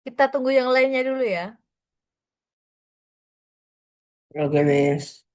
Kita tunggu yang lainnya dulu ya. Oke, Miss.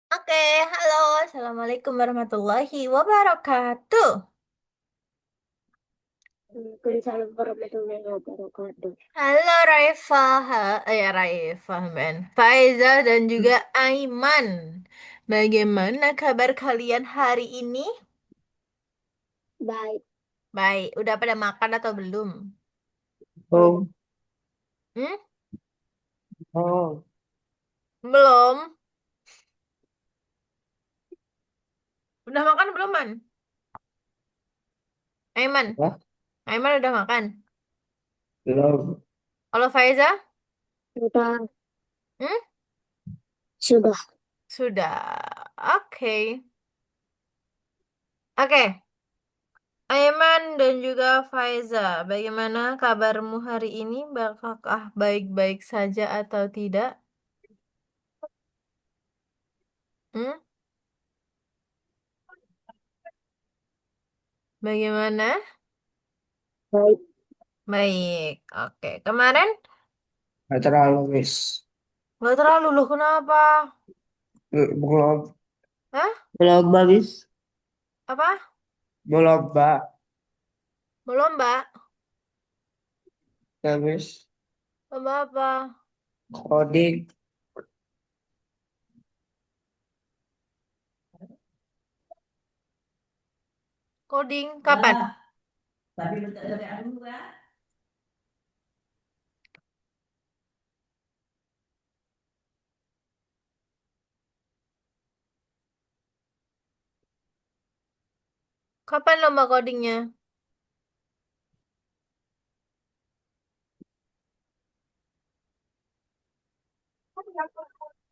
Oke, halo. Assalamualaikum warahmatullahi wabarakatuh. Waalaikumsalam warahmatullahi wabarakatuh. Halo Raifa, Raifa, men. Faiza dan juga Aiman. Bagaimana kabar kalian hari ini? Baik. Baik, udah pada makan atau belum? Oh, Hmm? oh, Belum. Udah makan belum, Man? Aiman, wah, Aiman udah makan. belum. Kalau Faiza? Sudah. Hmm? Sudah. Sudah. Oke. Oke. Aiman dan juga Faiza, bagaimana kabarmu hari ini? Apakah baik-baik saja atau tidak? Hmm? Bagaimana? Baik. Baik. Oke. Kemarin Nggak terlalu, Miss. nggak terlalu loh. Kenapa? Belum, Hah? belum, Miss. Apa? Belum, Mbak. Belum, Mbak. Ya, Miss. Lomba apa? Coding. Coding. Kapan? Kapan lomba codingnya?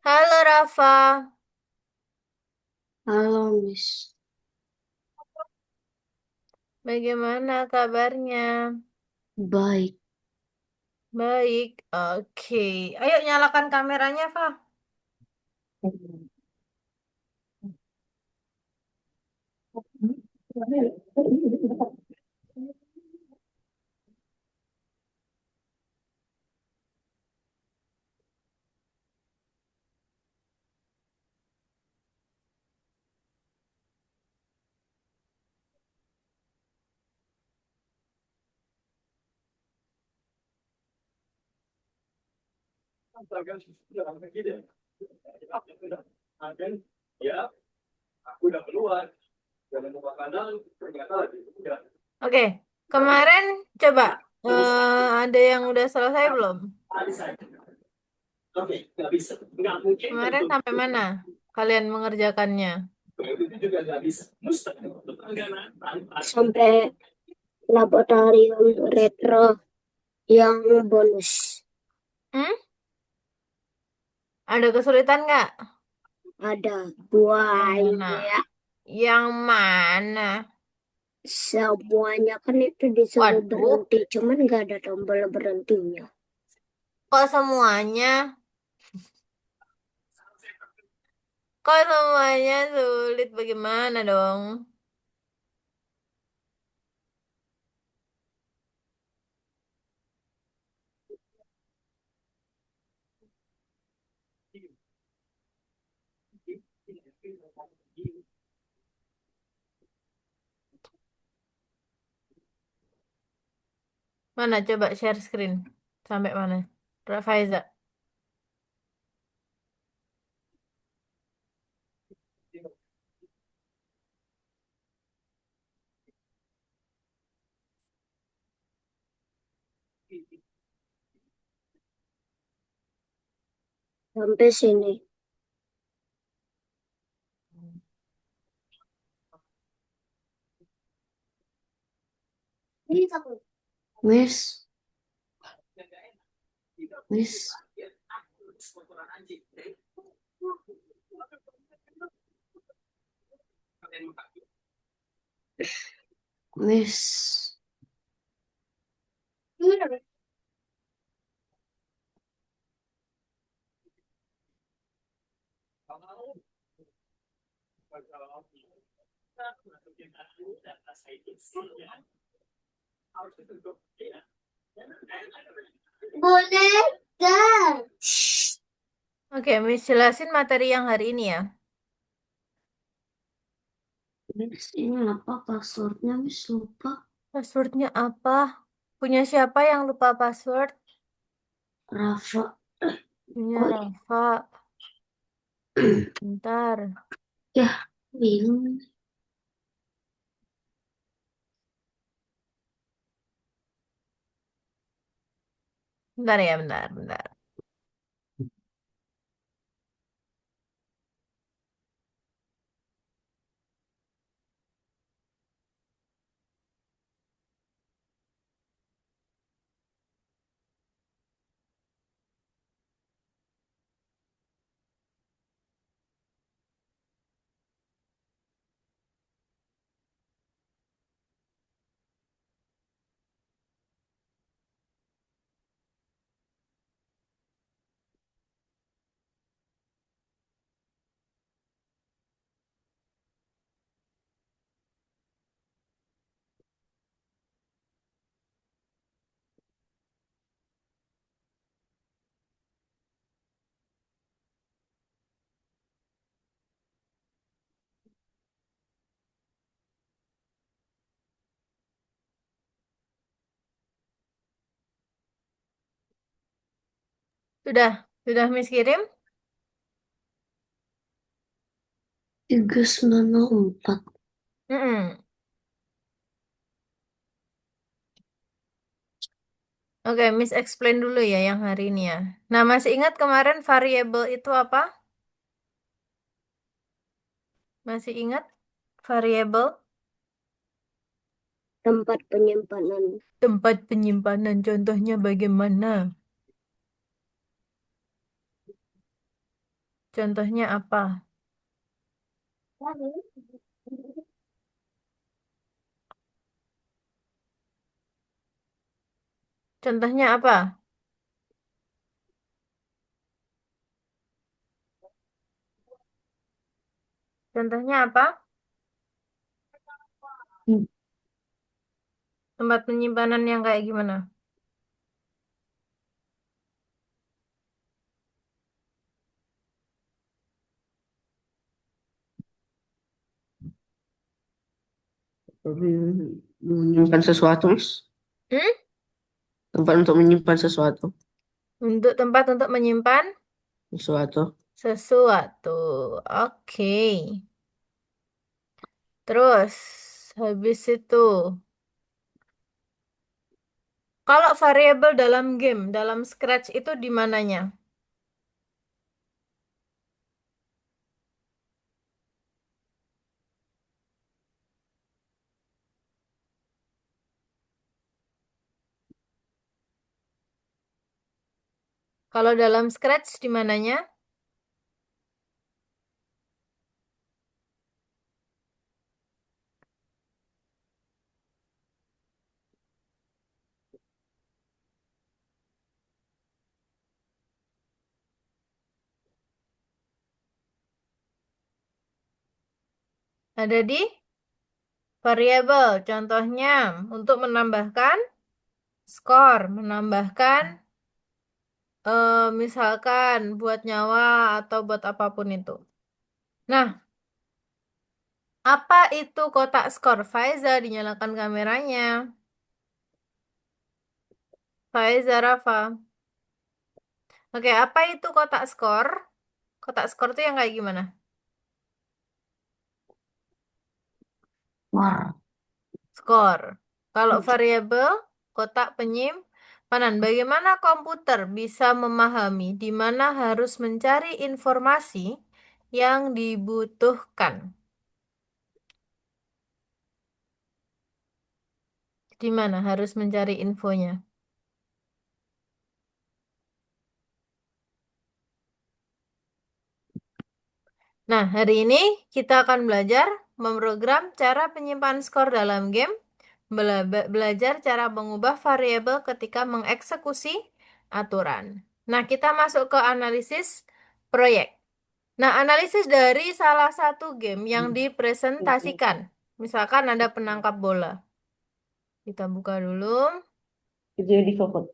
Halo Rafa, Halo, Miss. bagaimana kabarnya? Baik. Baik, oke. Ayo nyalakan kameranya, Fa. Oke, kemarin coba ada yang udah selesai belum? Kemarin sampai mana kalian mengerjakannya? Sampai laboratorium retro yang bonus. Hmm? Ada kesulitan nggak? Ada Yang mana? banyak. Yang mana? Semuanya kan itu disuruh Waduh, berhenti. Cuman nggak ada tombol berhentinya. kok semuanya? Kok semuanya sulit? Bagaimana dong? Mana coba share screen? Sampai mana? Faiza. Sampai sini. Miss, Miss, Miss. Boneka. Shh. Oke, Miss jelasin materi yang hari ini ya. Miss, ini apa passwordnya? Miss lupa. Passwordnya apa? Punya siapa yang lupa password? Rafa. Punya Oh, Rafa. Bentar. ya, bingung. Bentar ya, bentar, bentar. Sudah Miss kirim? 3904. Mm-mm. Oke, Miss explain dulu ya yang hari ini ya. Nah, masih ingat kemarin variabel itu apa? Masih ingat variabel? Tempat penyimpanan. Tempat penyimpanan contohnya bagaimana? Contohnya apa? Contohnya apa? Contohnya apa? Tempat penyimpanan yang kayak gimana? Menyimpan sesuatu, Miss. Hmm? Tempat untuk menyimpan sesuatu. Untuk tempat untuk menyimpan Sesuatu. sesuatu. Oke. Terus, habis itu, kalau variabel dalam game, dalam Scratch itu di mananya? Kalau dalam Scratch di mananya? Ada di variabel. Contohnya, untuk menambahkan skor, menambahkan misalkan buat nyawa atau buat apapun itu. Nah, apa itu kotak skor? Faiza, dinyalakan kameranya. Faiza Rafa. Oke, apa itu kotak skor? Kotak skor itu yang kayak gimana? Wah. Skor. Kalau variabel, kotak penyimpanan. Bagaimana komputer bisa memahami di mana harus mencari informasi yang dibutuhkan? Di mana harus mencari infonya? Nah, hari ini kita akan belajar memprogram cara penyimpangan skor dalam game, belajar cara mengubah variabel ketika mengeksekusi aturan. Nah, kita masuk ke analisis proyek. Nah, analisis dari salah satu game yang dipresentasikan. Misalkan ada penangkap bola. Kita buka dulu. Itu yang di fokus.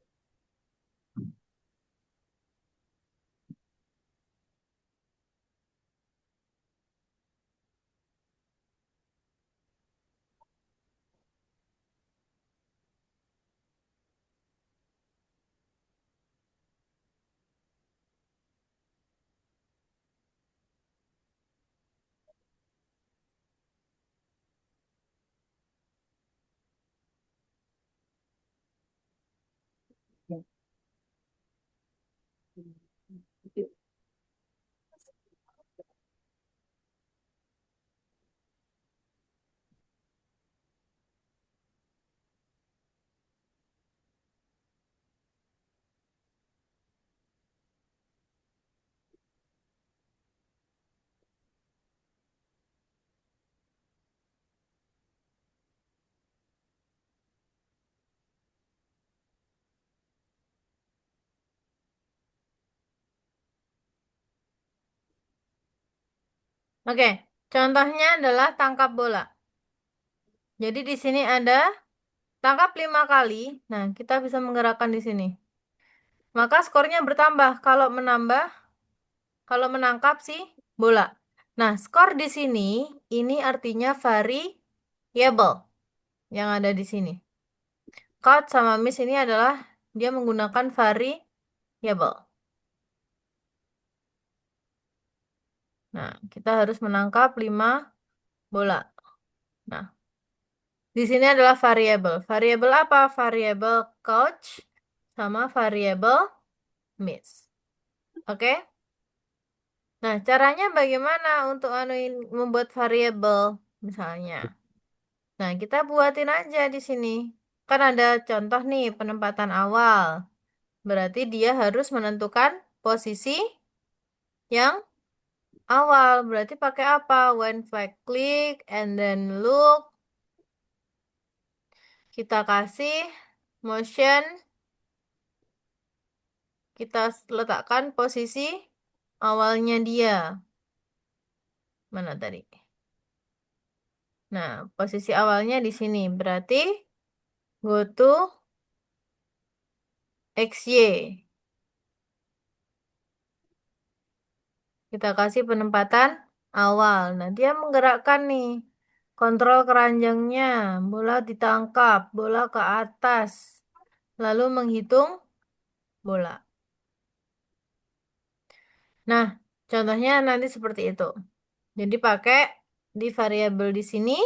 Oke, contohnya adalah tangkap bola. Jadi di sini ada tangkap 5 kali. Nah, kita bisa menggerakkan di sini. Maka skornya bertambah kalau menangkap si bola. Nah, skor di sini ini artinya variable yang ada di sini. Count sama miss ini adalah dia menggunakan variable. Nah, kita harus menangkap 5 bola. Nah, di sini adalah variable. Variable apa? Variable coach sama variable miss. Oke? Nah, caranya bagaimana untuk membuat variable misalnya? Nah, kita buatin aja di sini. Kan ada contoh nih penempatan awal. Berarti dia harus menentukan posisi yang awal. Berarti pakai apa? When flag click and then look. Kita kasih motion. Kita letakkan posisi awalnya dia. Mana tadi? Nah, posisi awalnya di sini. Berarti go to XY. Kita kasih penempatan awal. Nah, dia menggerakkan nih. Kontrol keranjangnya. Bola ditangkap. Bola ke atas. Lalu menghitung bola. Nah, contohnya nanti seperti itu. Jadi pakai di variabel di sini.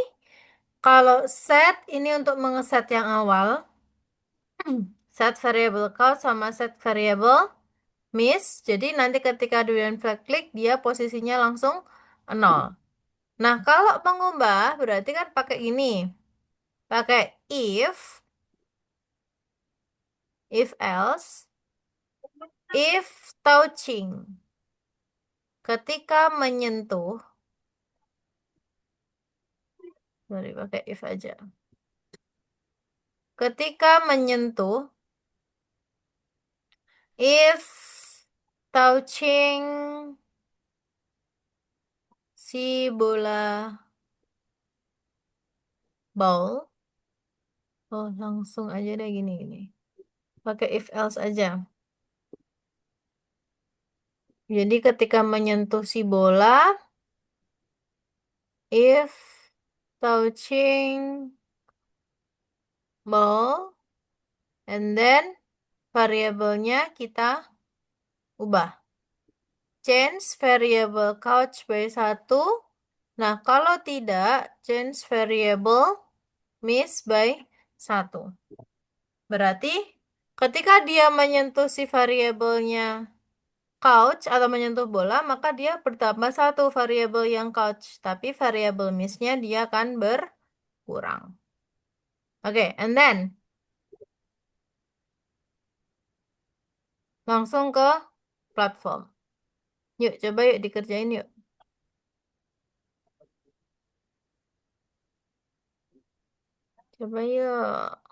Kalau set ini untuk mengeset yang awal. Set variable count sama set variable miss. Jadi nanti ketika durian flag click, dia posisinya langsung 0. Nah, kalau mengubah berarti kan pakai ini. Pakai if else, if touching. Ketika menyentuh, mari pakai if aja. Ketika menyentuh, if touching si bola ball, oh langsung aja deh gini. Pakai if else aja. Jadi ketika menyentuh si bola, if touching ball, and then variabelnya kita ubah. Change variable couch by 1. Nah, kalau tidak, change variable miss by 1. Berarti ketika dia menyentuh si variabelnya couch atau menyentuh bola, maka dia bertambah 1 variabel yang couch. Tapi variabel miss-nya dia akan berkurang. Oke, and then langsung ke platform. Yuk, coba yuk dikerjain yuk. Coba yuk.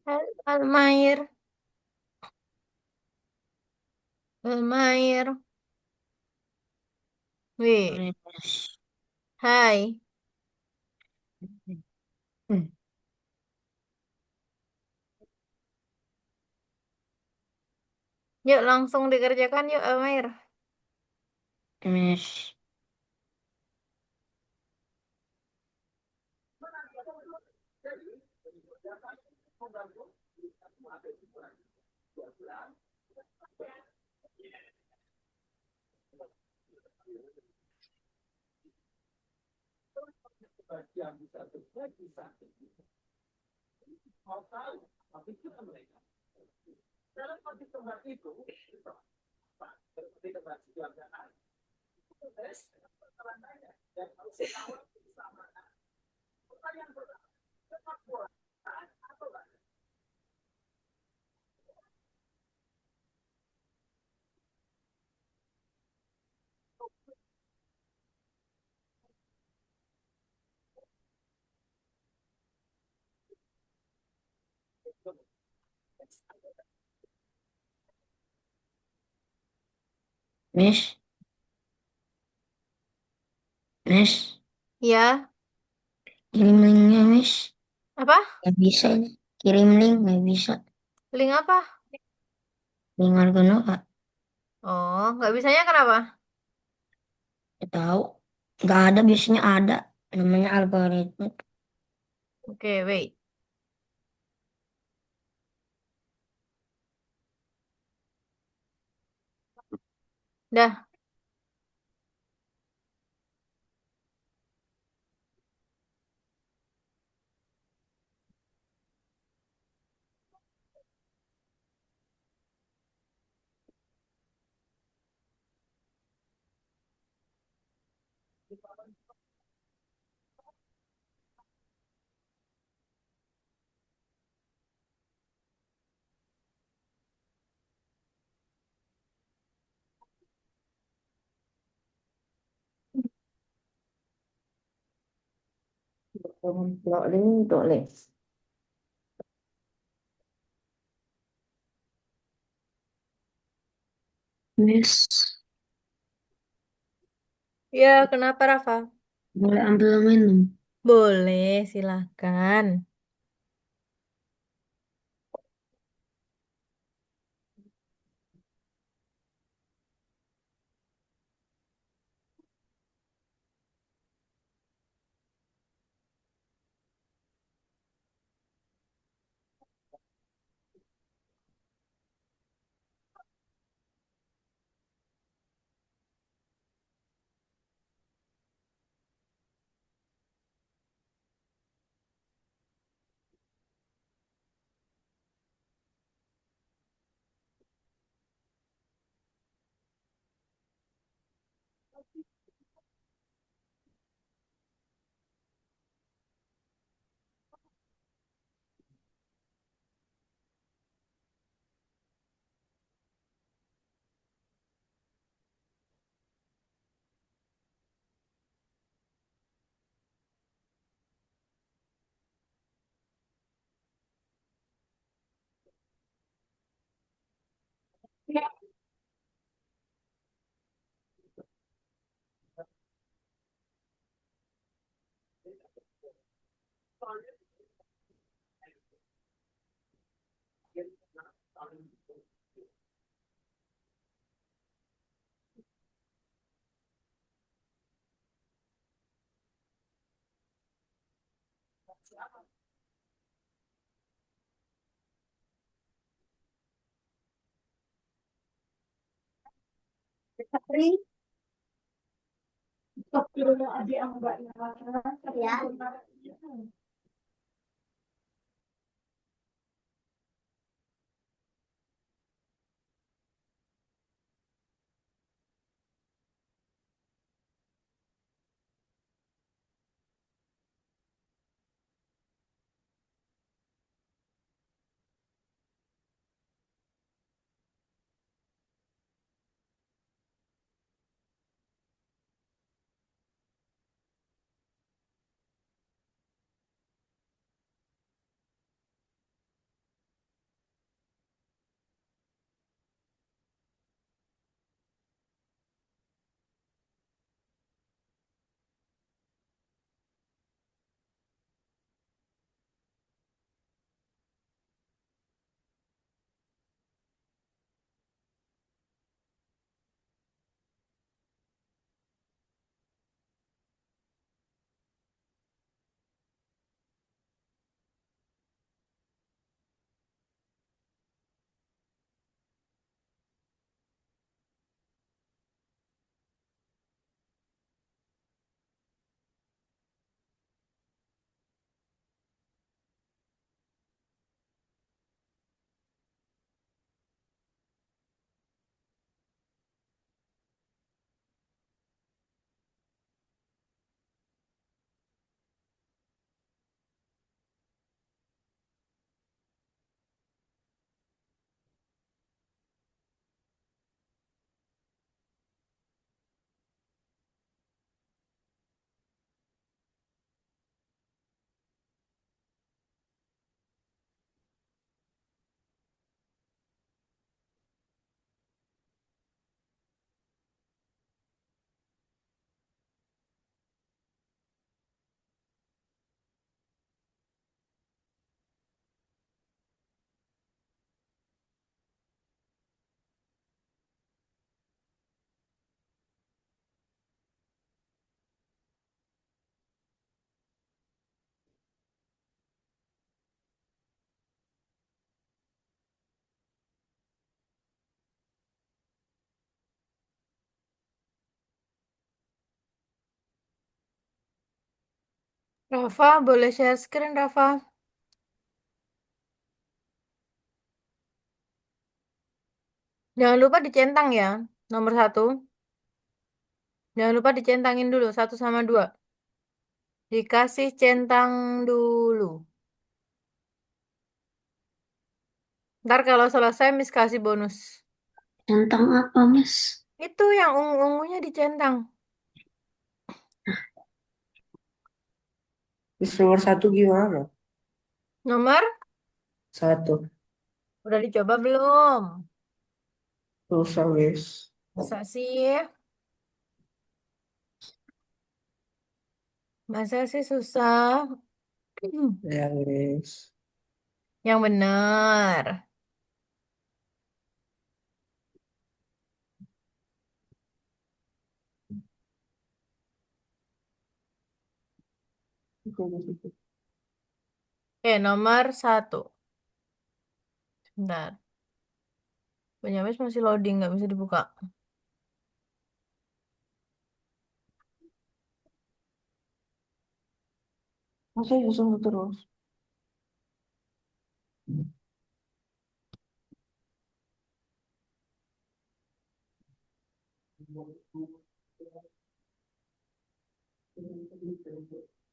Almair, Almair. Wih, Miss. hai. Hmm. Yuk langsung dikerjakan yuk Almair. Miss. Miss. Miss. Ya, Kirim linknya, Miss. apa? Nggak bisa ini. Kirim link, nggak bisa. Link apa? Link Argono, Kak. Oh, nggak bisanya kenapa? Nggak tahu. Nggak ada, biasanya ada. Namanya algoritma. Oke, wait. Dah, Lộ link, lộ link. Miss, ya kenapa Rafa? boleh ambil minum? Boleh, silahkan. Rafa, boleh share screen, Rafa? Jangan lupa dicentang ya, nomor satu. Jangan lupa dicentangin dulu, satu sama dua. Dikasih centang dulu. Ntar kalau selesai, Miss kasih bonus. Tentang apa, Miss? Itu yang ungu-ungunya dicentang. Terus nomor satu gimana? Nomor, Satu. udah dicoba belum? Susah, Miss. Masa sih? Masa sih susah? Ya, Miss. Yang benar. Oke, nomor satu. Bentar. Punya Miss masih loading, nggak bisa dibuka. Masa susah terus?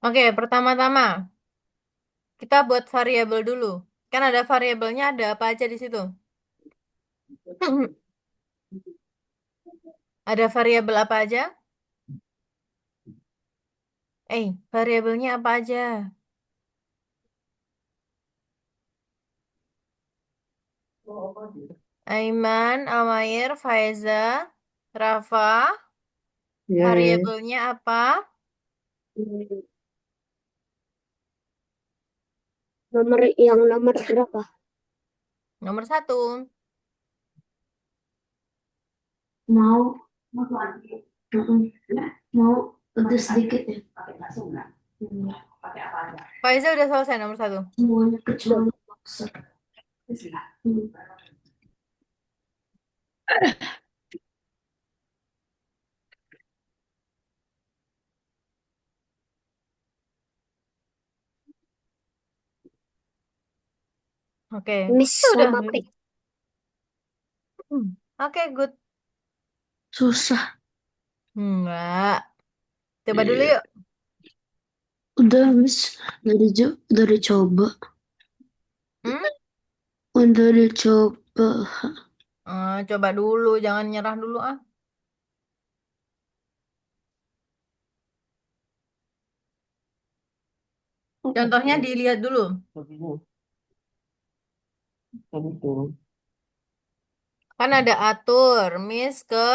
Oke, pertama-tama kita buat variabel dulu. Kan ada variabelnya, ada apa aja di situ? Ada variabel apa aja? Variabelnya apa aja? Aiman, Almair, Faiza, Rafa. Ya, Miss. Variabelnya apa? Nomor berapa? Nomor satu. Mau, Mm-mm. Mau pedes sedikit ya? Hmm. Faiza udah selesai nomor satu. Semuanya kecuali boxer. Hmm. Oke. Miss Ya udah. sama P. Oke, good. Susah. Enggak. Coba dulu yuk. Udah, Miss. Udah dicoba. Hmm? Udah dicoba. Coba dulu, jangan nyerah dulu ah. Contohnya dilihat dulu. Kan ada atur, miss ke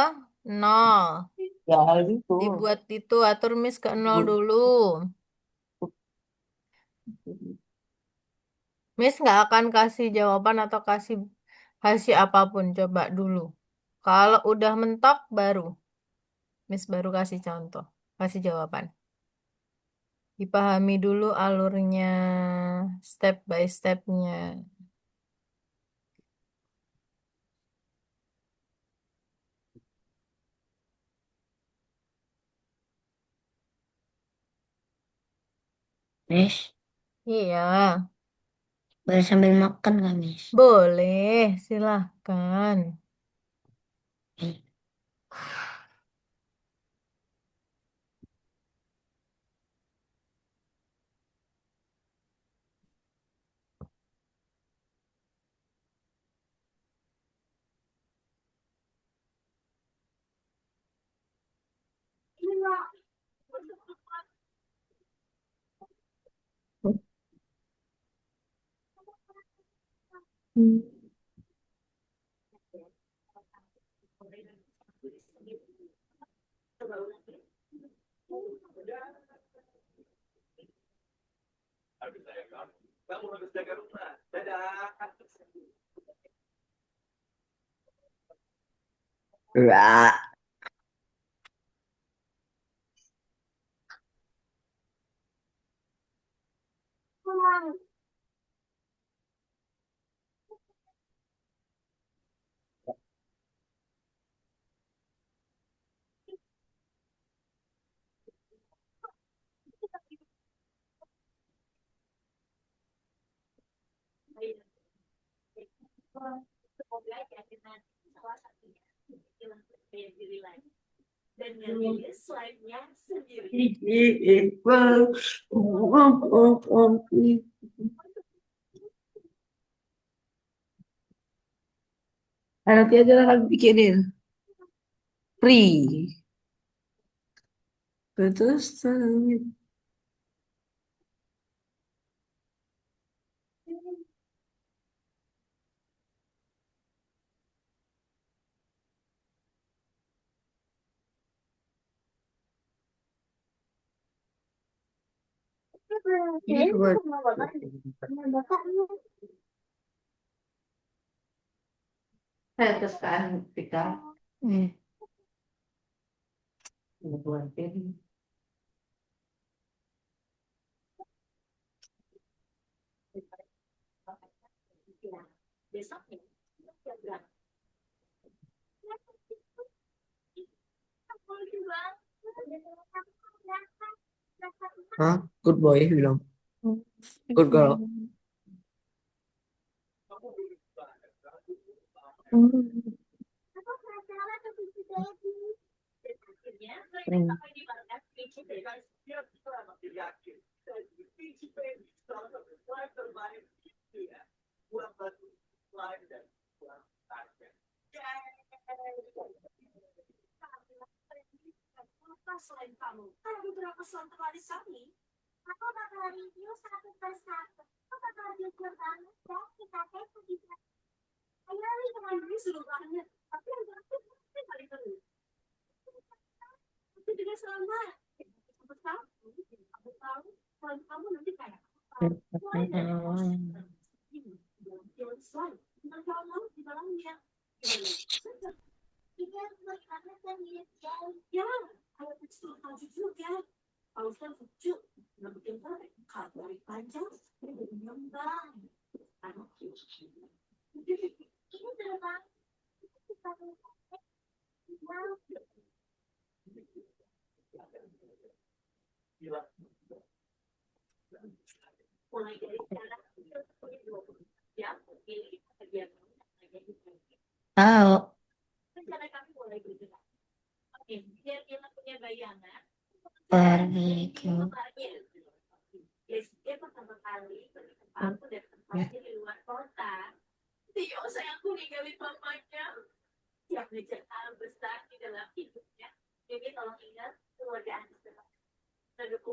0. Ya, gitu. Dibuat itu, atur miss ke 0 dulu. Miss nggak akan kasih jawaban atau kasih apapun. Coba dulu. Kalau udah mentok, baru. Miss baru kasih contoh. Kasih jawaban. Dipahami dulu alurnya. Step by stepnya. Miss, Iya, boleh sambil makan nggak, Miss? boleh. Silahkan. Nih. Hmm. Ra. Nanti aja lah kami bikinin. Free. Terus, ini buat saya kesukaan kita. Hmm. Buat ini. Hah? Good boy bilang. Good girl. Ring. Tahu. Pergi ke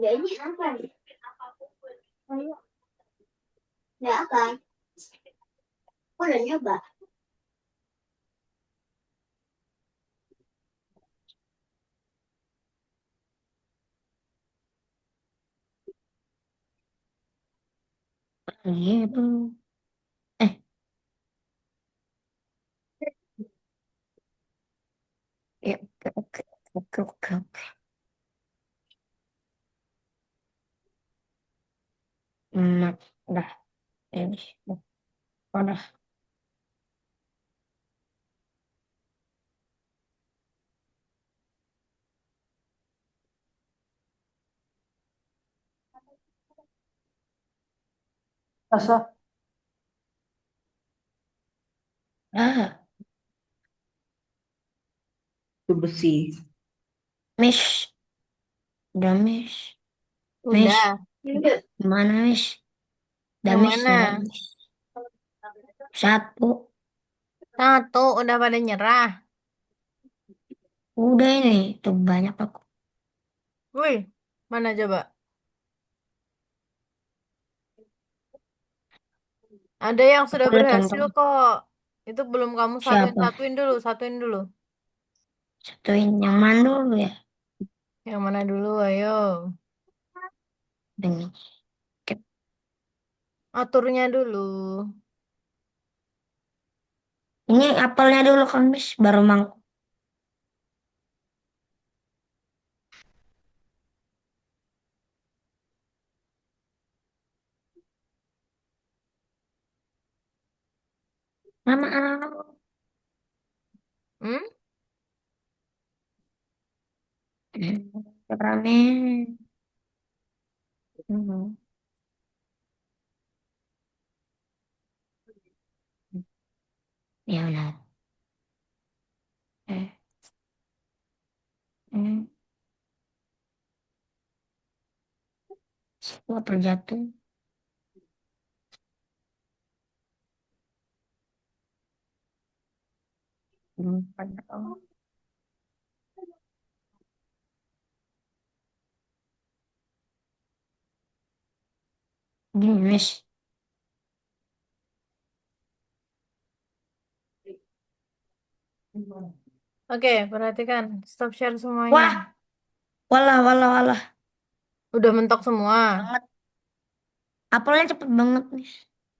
Jadi apa? Ya apa? Aku udah nyoba. gitu. Eh, ya, oke. Udah, ini, udah. Asa Ah, itu besi. Miss, udah Miss, Miss, Udah. mana Miss? Udah Yang Miss, mana? udah Miss. Satu, Satu udah pada nyerah. udah ini, tuh banyak aku. Wih, mana coba? Ada yang sudah Aku lihat berhasil contoh kok. Itu belum kamu satuin, siapa? satuin dulu, satuin dulu. Satuin yang mana dulu ya? Yang mana dulu, ayo. Demi. Aturnya dulu. Ini apelnya dulu kan Miss, baru mangkuk. Nama anak-anak. Hmm? Rame. Hmm. Ya benar. Eh, hmm. Sebuah terjatuh. Pada gini, Miss. Oke, perhatikan. Stop share semuanya. Wah, walah, walah, walah. Udah mentok semua. Banget. Apelnya cepet banget, Miss.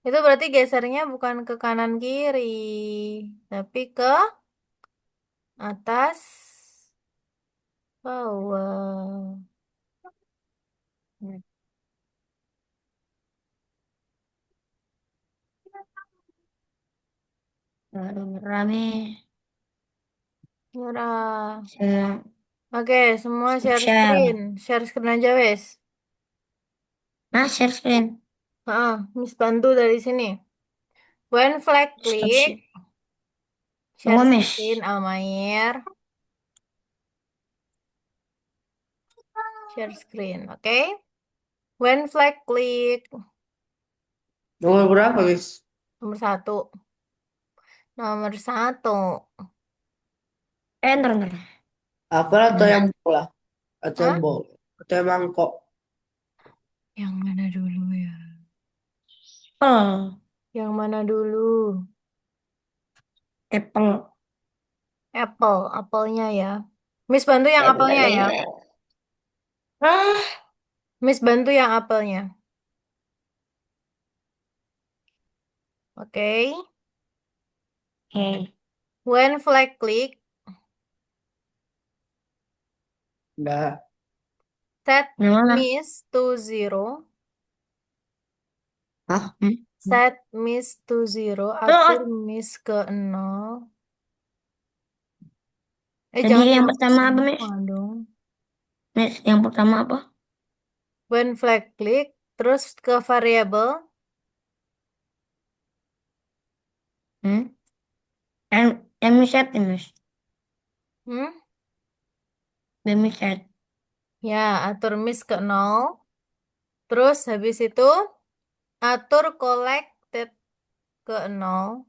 Itu berarti gesernya bukan ke kanan kiri, tapi ke atas bawah. Hmm. Aduh, nyerah, Miss. Nyerah. Saya Oke, semua stop share screen. share. Share screen aja, wes. Nah, share screen. Miss bantu dari sini. When flag Stop click, share. share Tunggu, screen, Miss. Almair. Share screen, oke? When flag click, Nomor berapa, guys? nomor satu. Nomor satu. Ntar, ntar. Apel atau yang Benar. bola? Atau yang Hah? bola? Atau yang mangkok? Yang mana dulu ya? Apple. Yang mana dulu? Apple. Apple, apelnya ya. Miss bantu yang apelnya ya. Apple. Ah, Miss bantu yang apelnya. Oke. oke. When flag click, Enggak. set Yang mana? miss to zero. Hah? Hmm? Set miss to zero. Oh, Atur miss ke nol. jadi Jangan yang taruh pertama apa, Miss? semua dong. Miss, yang pertama apa? When flag click, terus ke variabel. Hmm? Yang Miss set, Miss. Hmm? Yang Miss set. Ya, atur miss ke nol. Terus habis itu atur collected ke nol.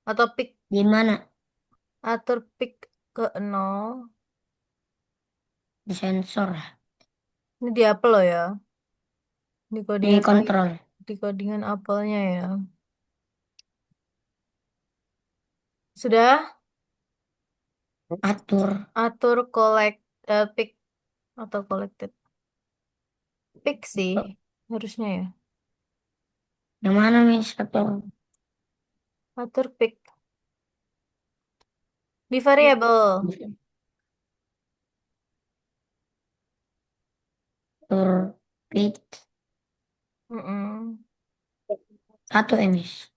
Atau pick, Di mana? atur pick ke nol. Di sensor. Ini di apel loh ya. Di Di codingan, oh iya. kontrol. Di codingan apelnya ya. Sudah Atur. atur pick atau collected. Pick sih harusnya ya. Yang mana, Miss? Atur. Atur pick di variabel. Atur. Pit. Mm-mm. Satu, Miss.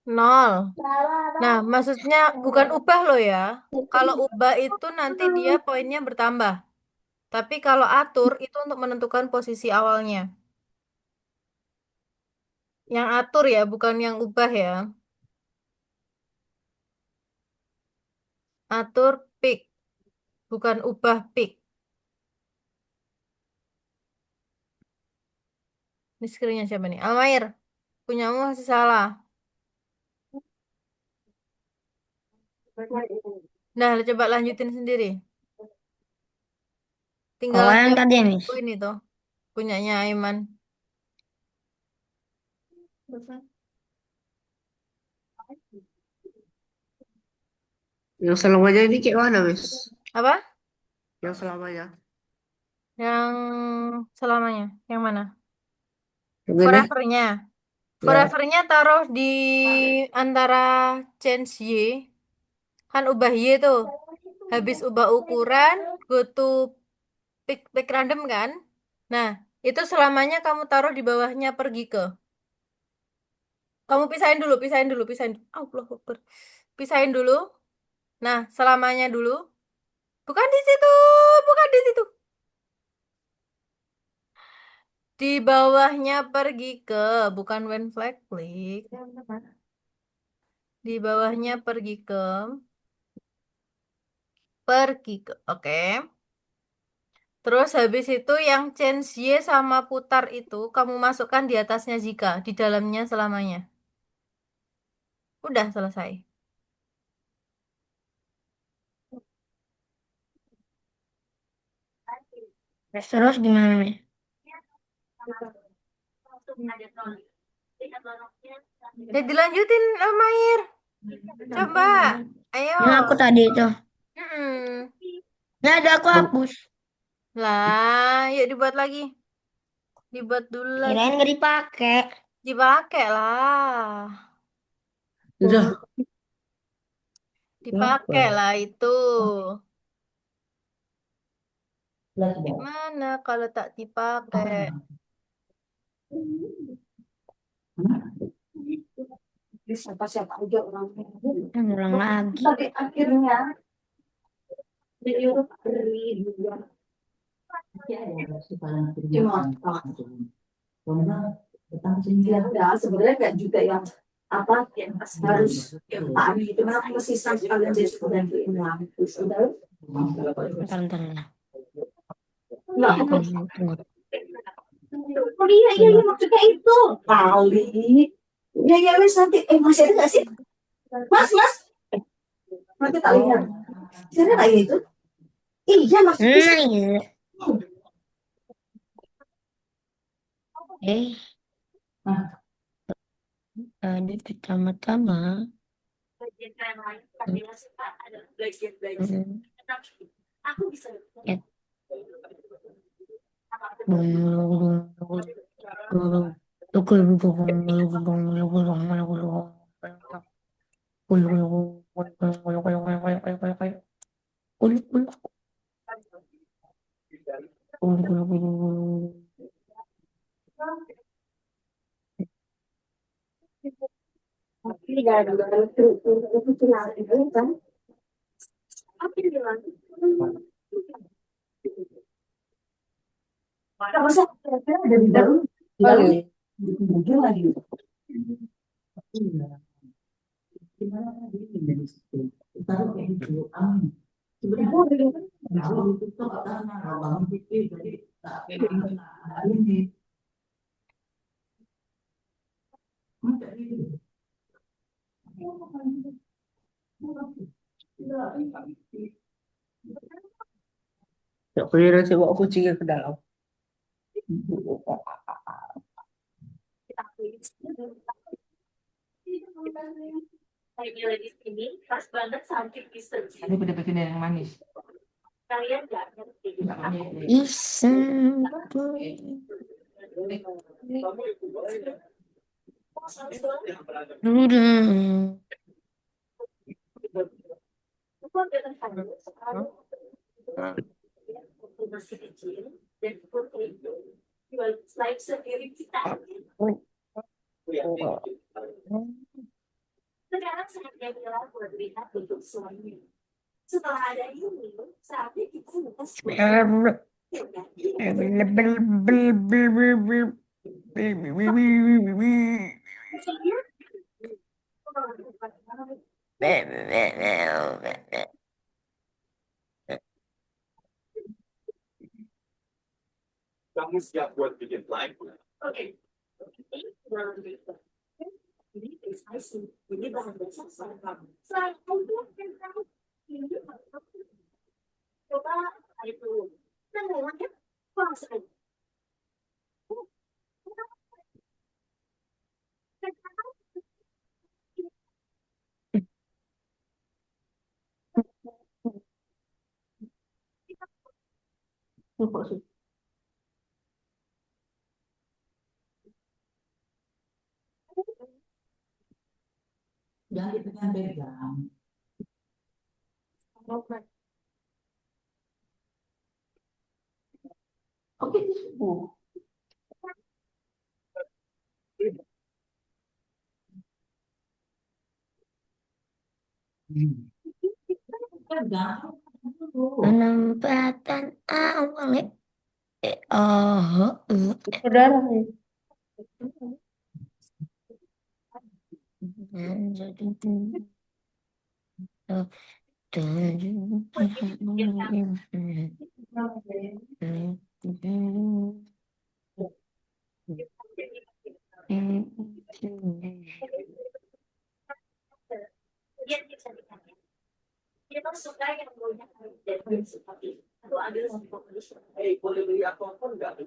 Nol. Nah, maksudnya bukan ubah loh ya. Kalau ubah itu nanti dia poinnya bertambah. Tapi kalau atur itu untuk menentukan posisi awalnya. Yang atur ya, bukan yang ubah ya. Atur pick, bukan ubah pick. Ini screennya siapa nih? Almair, punyamu masih salah. Nah, coba lanjutin sendiri. Tinggal Oh, yang ngeliat tadi, Miss. ini tuh, punyanya Aiman. Yang selamanya ini kayak mana, Miss? Apa? Yang selamanya. Yang selamanya. Yang mana? Yang ini? Forever-nya. Ya. Forever-nya taruh di antara change Y. Kan ubah Y tuh. Habis ubah ukuran, go to pick random kan? Nah, itu selamanya kamu taruh di bawahnya pergi ke. Kamu pisahin dulu, pisahin dulu, pisahin. Allah Akbar. Pisahin dulu. Nah, selamanya dulu. Bukan di situ, bukan di situ. Di bawahnya pergi ke, bukan when flag click. Di bawahnya pergi ke, oke. Terus habis itu yang change Y sama putar itu kamu masukkan di atasnya jika, di dalamnya selamanya. Udah selesai. Terus gimana nih? Ya dilanjutin, Mair. Coba, ayo. Yang aku tadi itu. Mm-mm. Nggak ada, aku hapus. Lah, yuk dibuat lagi. Dibuat dulu lagi. Kirain nggak dipakai. Dipakai lah. Udah. Dipakai Kenapa? lah itu. Lihat, Bang. Gimana kalau tak dipakai? Siapa-siapa aja orangnya. Ulang lagi. Tapi akhirnya menyuruh beri juga. Ya, sebenarnya nggak juga yang apa yang harus yang tadi itu kenapa masih sampai kalian jadi dan sudah Bentar. nggak Tunggu. oh iya maksudnya itu kali ya wes nanti masih ada nggak sih mas nanti tak lihat saya nggak itu iya maksudnya Iya. Tadi pertama-tama. aku bisa Ya. tapi gara-gara itu lari kan apa yang bilang nggak masa ada di dalam mungkin lagi Ya, kira sih bawa kucingnya ke dalam. lagi di sini pas banget sampai bisa Ini udah bikin yang manis. kalian nggak ngerti Iseng. Udah. masih kecil dan putri itu jual slide sendiri kita sekarang saatnya bilang buat lihat bentuk suaminya setelah ada ini saatnya kita buka Kamu siap buat bikin live? oke ini precisely ini bahan dasar selain kamu selain itu kamu ini coba itu dan memangnya langsung Jangan dipegang-pegang. Oke, sembuh. Penempatan awal. Saudara. Hey, boleh beli apa-apa nggak?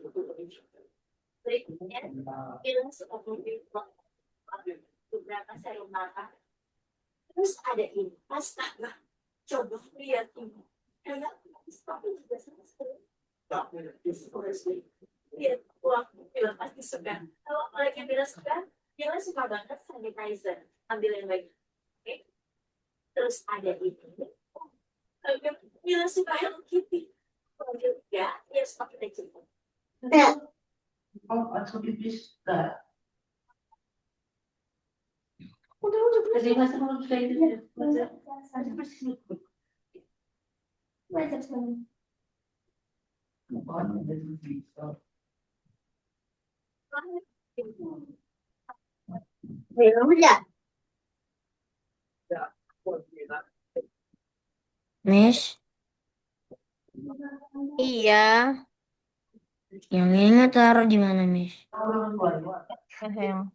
Miss, Iya. yang ini taruh di mana, Miss? Sayang.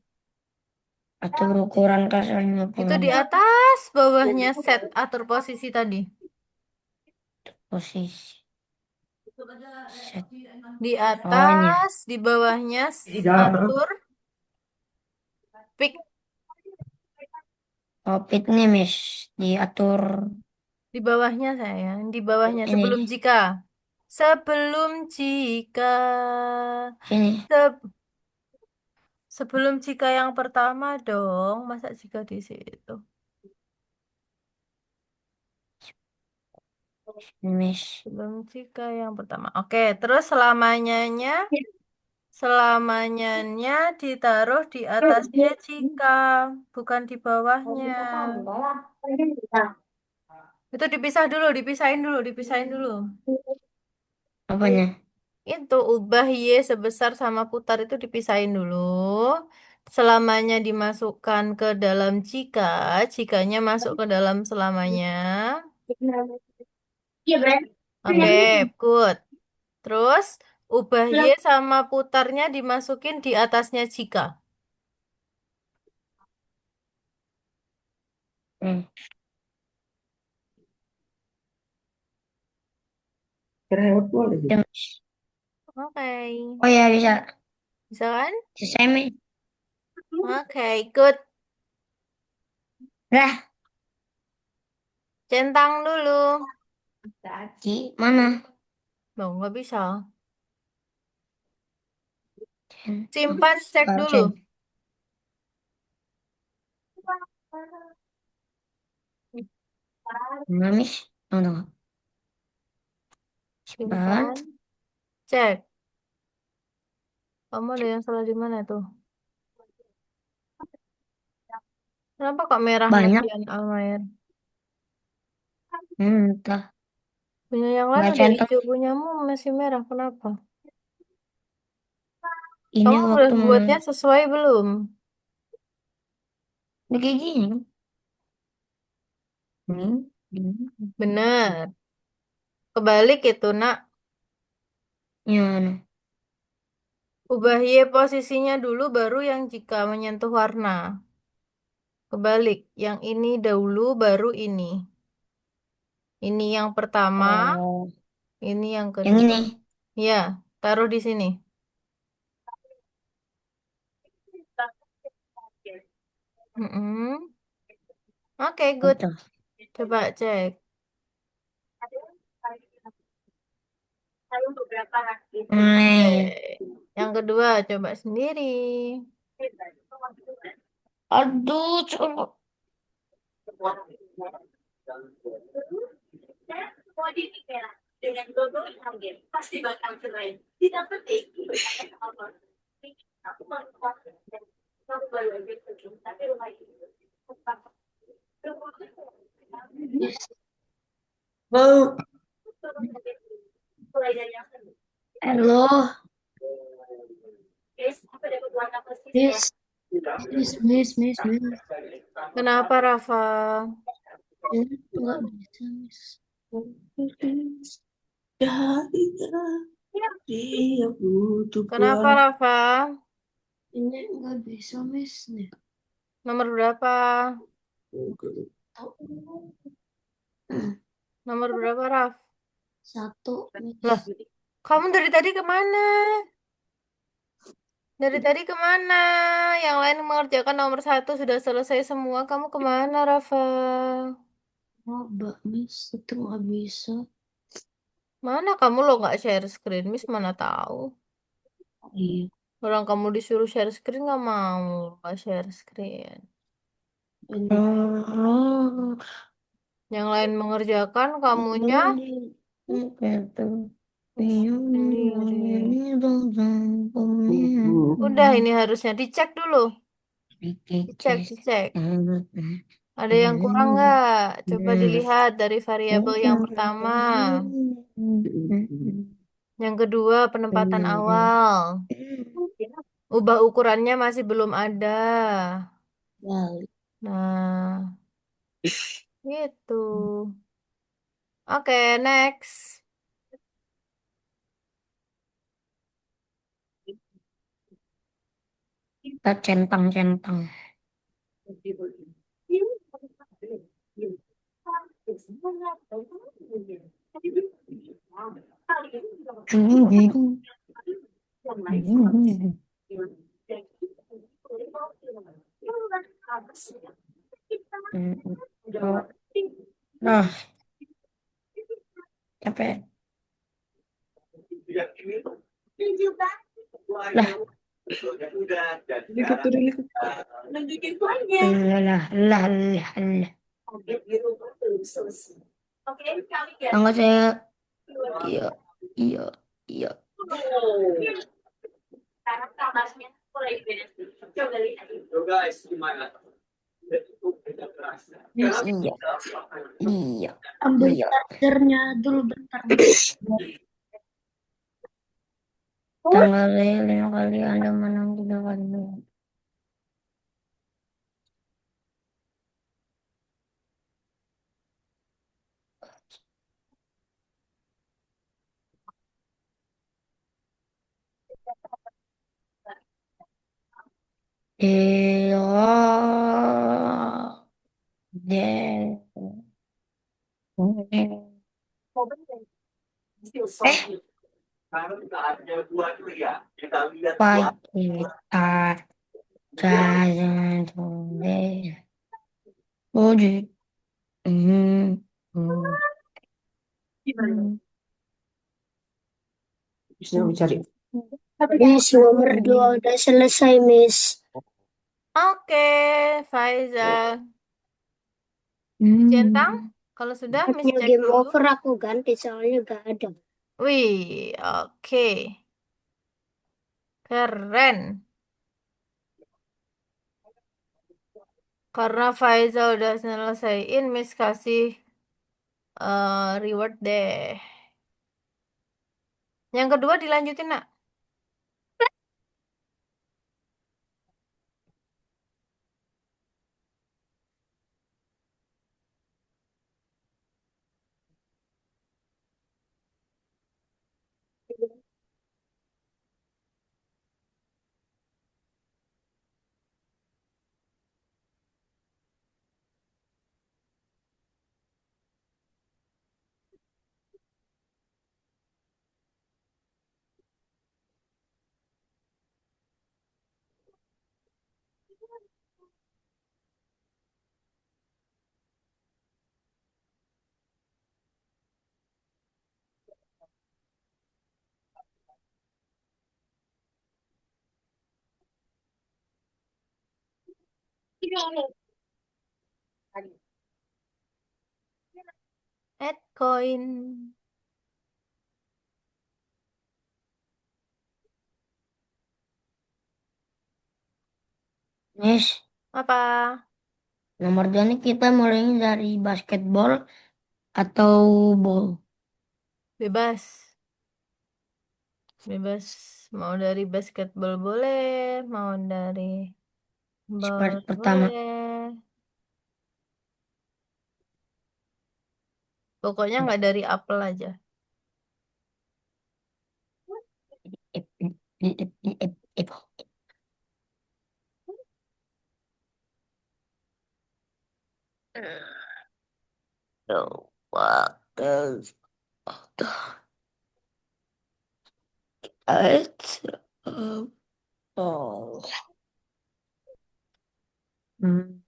Atau berukuran kasar Itu di 56 atas bawahnya set atur posisi tadi. posisi. Set. Di Oh, atas, di bawahnya atur pick. oh, pit nih, Miss. Diatur Di bawahnya sayang, di bawahnya ini. sebelum jika. Sebelum jika. Sini. Se- sebelum jika yang pertama dong. Masa jika di situ? Miss. Sebelum jika yang pertama. Oke, terus selamanya ditaruh di atasnya jika, bukan di bawahnya. Itu dipisahin dulu. Apanya? Itu ubah Y sebesar sama putar itu dipisahin dulu. Selamanya dimasukkan ke dalam jikanya masuk ke dalam selamanya. Oke, good. Terus ubah Y sama putarnya dimasukin di atasnya jika. Hmm. Cerewet boleh Ya, gitu. Miss. Oke, Oh ya, bisa. bisa kan? Selesai, Miss. Oke, good. Dah, Centang dulu. mana? Loh, nggak bisa. Cen- Simpan, cek Baru dulu. cen. Mana, Miss? Oh, tunggu. Simpan. Simpan, cek. Kamu ada yang salah di mana tuh? Kenapa kok merah Banyak. Masian Almayer? Entah. Punya yang lain Nggak udah centang. hijau, punyamu masih merah. Kenapa? Ini Kamu udah waktu mau... buatnya sesuai belum? Udah kayak gini, kan? Ini. Bener. Kebalik itu, nak. Gimana? Ubah Y posisinya dulu, baru yang jika menyentuh warna. Kebalik. Yang ini dahulu, baru ini. Ini yang pertama, Oh, ini yang yang kedua. ini. Ya, taruh di sini. Mm-mm. Oke, good. Itu. Coba cek. Oke. Nih. Yang kedua, coba sendiri. Aduh, coba. Oh, Halo, Miss, Miss, Miss, Miss, Miss. Kenapa, Rafa? Ini nggak bisa, Miss. Dia butuh Kenapa, Rafa? Ini nggak bisa, Miss. Nih. Nomor berapa? Tahu. Nomor berapa, Raf? 1, Miss. Lah, kamu dari tadi kemana? Dari tadi kemana? Yang lain mengerjakan nomor 1 sudah selesai semua. Kamu kemana, Rafa? Coba, Miss. Itu nggak bisa. Mana kamu lo nggak share screen, Miss mana tahu. Iya. Orang kamu disuruh share screen nggak mau nggak share screen. Ini Oh, Yang lain mengerjakan, kamunya sendiri. Udah ini harusnya dicek dulu. Dicek, dicek. Ada yang kurang nggak? Coba dilihat dari variabel yang pertama. Yang kedua, penempatan awal. Ubah ukurannya masih belum ada. balik. Nah, gitu. Oke, next. Kita centang-centang. Nah, capek. Lah, ikut dulu, ikut. lah, lah, lah, lah. Tangga saya, iya, iya, iya. So guys, Iya, iya, ambil iya. chargernya dulu bentar. Tanggal saya 5 kali Anda menang 3 kali. Iya, deh. Why kita jalan today? Oh, hmm, hmm, Bisa mencari. Miss nomor 2 udah selesai, Miss. Oke, Faiza. Dicentang? Kalau sudah, Miss Hanya cek game dulu. over aku ganti soalnya gak ada. Wih, oke. Keren. Karena Faiza udah selesaiin, Miss kasih reward deh. Yang kedua dilanjutin, nak. Add coin. Miss, Apa? nomor 2 nih kita mulainya dari basketball atau ball. Bebas. Bebas. Mau dari basketball boleh. Mau dari ball Seperti pertama. boleh. Pokoknya nggak dari apel aja. Ip, ip, ip, ip, ip. So, what does it all? Hmm,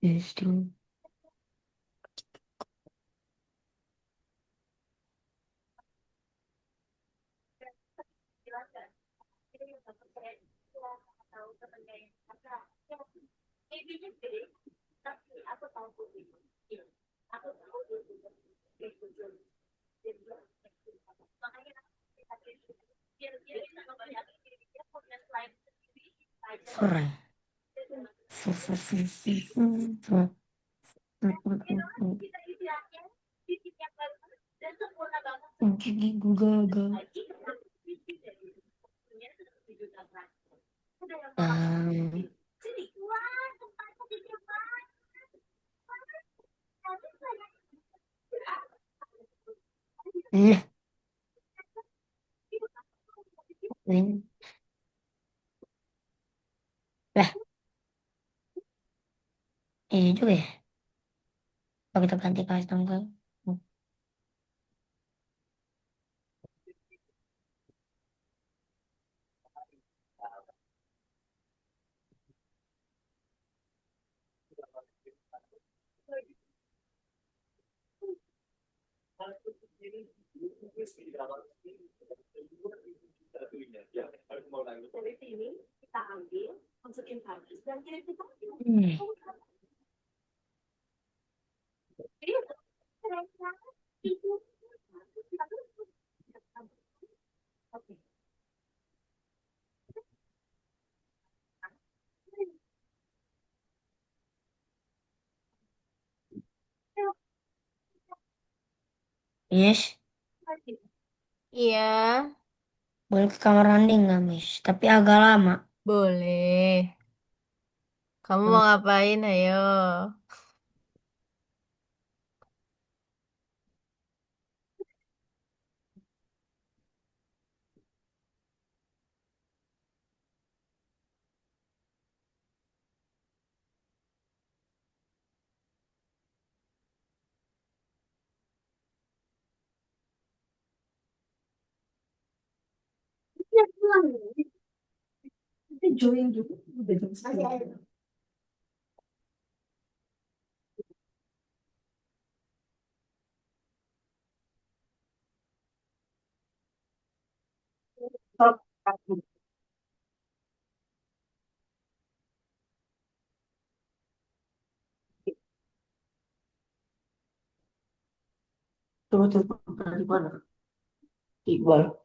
is Keren. Gigi gagal. Um, nah, ini. Lah, ini juga ya. Kalau kita ganti kasih tanggal. Hmm. Yes, Iya, boleh ke kamar mandi nggak, Miss? Tapi agak lama. boleh. Kamu mau ngapain? Ayo. Nanti join juga udah jam saya. Coba telepon dari mana? Iqbal.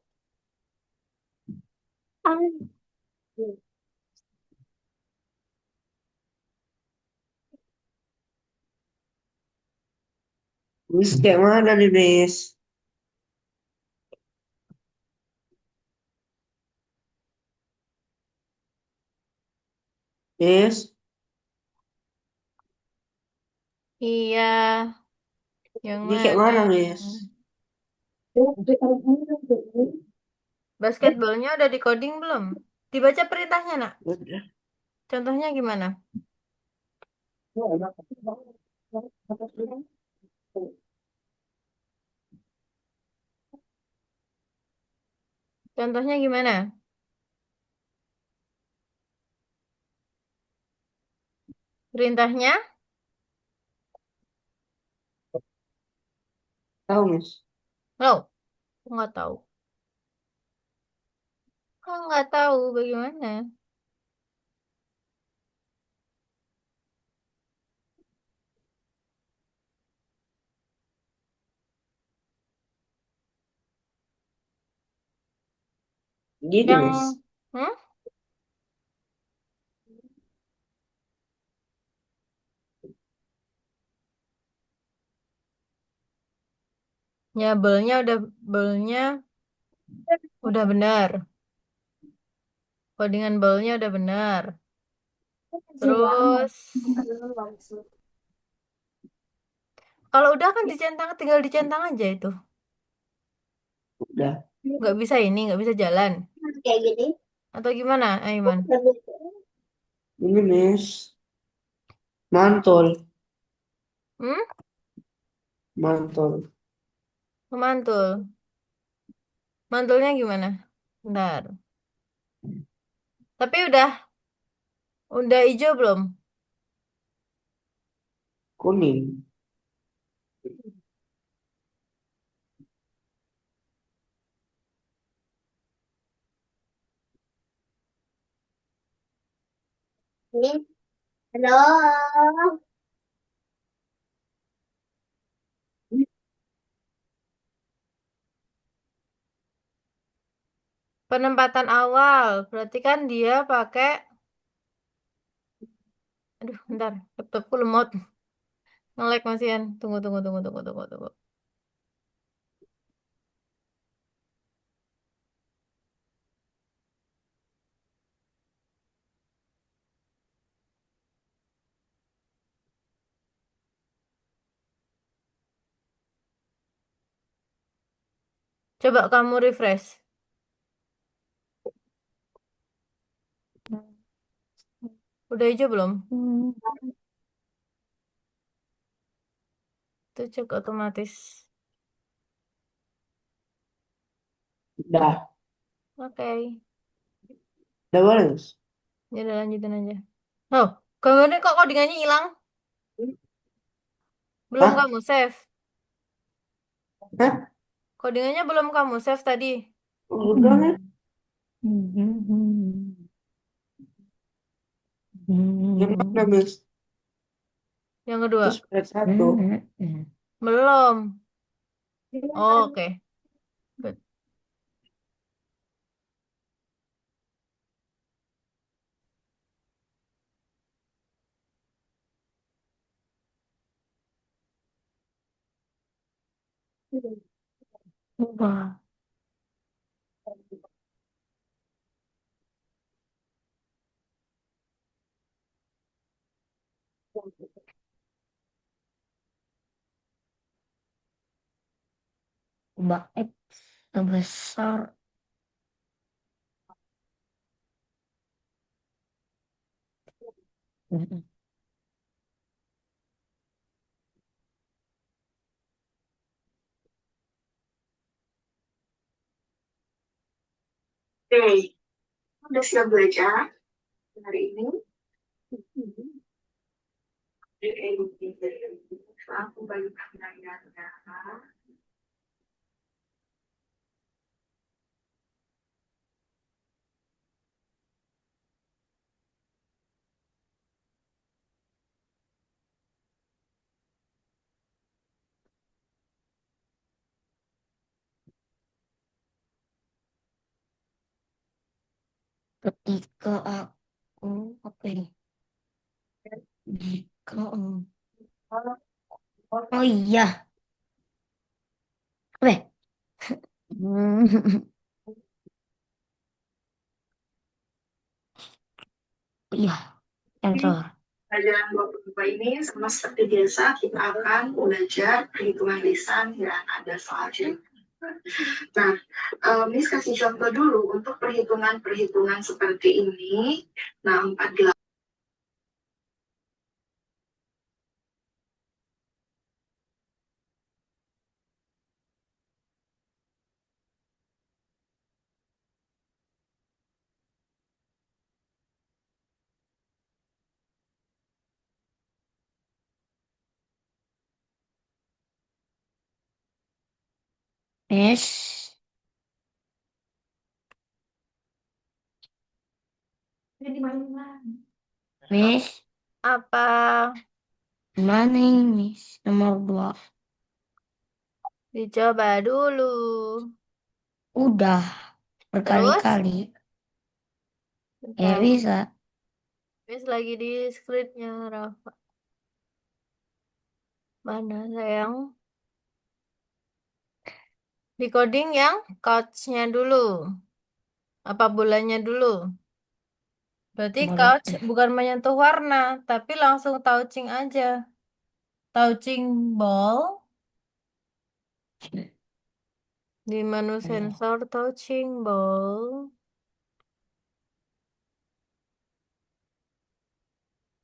Miss kayak mana nih, Miss? Miss, Iya, yang ini kayak mana? mana, Miss? Basketbolnya udah di coding belum? Dibaca perintahnya, nak. Udah. Contohnya gimana? Contohnya gimana? Perintahnya? Tahu, Miss? Oh, nggak tahu. Kok nggak tahu bagaimana? Gini, Yang, Miss. hmm? Ya, belnya udah benar. Codingan belnya udah benar. Terus, kalau udah kan dicentang, tinggal dicentang aja itu. Udah. Nggak bisa jalan. Kayak gini. Atau gimana, Aiman? Ini, Miss. Mantul. Hmm? Mantul. Mantul. Mantulnya gimana? Bentar. Tapi udah hijau belum? Kuning. Ini. Halo. Penempatan awal. Berarti kan dia pakai, aduh, bentar. Laptopku lemot. Nge-lag masihan. Tunggu. Coba kamu refresh. Udah hijau belum? Itu cek otomatis. Udah. Oke. Udah boleh, Miss. Ya udah lanjutin aja. Oh, gambarnya kok codingannya hilang? Belum Hah? kamu save. Hah? Codingannya belum kamu save tadi. Udah, Miss. Yang mana, Miss? Yang Itu kedua. spread satu. Belum. Oh, oke. Good. Ubah. Ubah X sebesar Oke, udah siap belajar hari ini. Aku bagi pertanyaannya. ketika aku apa ini? Jika oh iya, apa ya? Oh iya, sensor. Pelajaran 22 ini sama seperti biasa kita akan belajar perhitungan lisan dan ada soal cerita. Nah, Miss kasih contoh dulu untuk perhitungan-perhitungan seperti ini. Nah, 48 Miss, Miss, Apa? mana ini Miss? Nomor 2. Dicoba dulu. Udah, Terus, berkali-kali. Ya bentar. bisa. Miss lagi di skripnya, Rafa. Mana sayang? Di coding yang couch-nya dulu. Apa bulannya dulu? Berarti Boleh. couch bukan menyentuh warna, tapi langsung touching aja. Touching ball di menu sensor touching ball.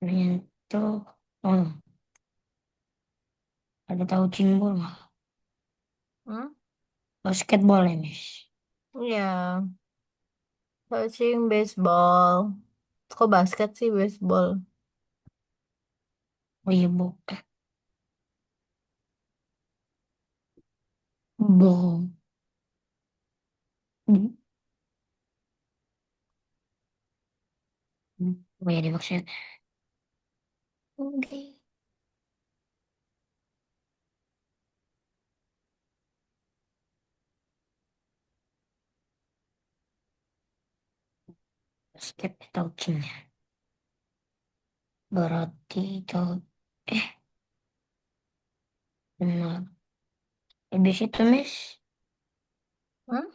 Menyentuh. Oh, ada tahu cimbul mah. Hmm? Basketball ya, Miss. Ya, touching baseball. Kok basket sih baseball? Oh iya, Bu. Ball. Hmm. Oh iya, dimaksud. Oke. Basket touchingnya. Berarti itu. Eh, benar. Habis itu, Miss. Hmm?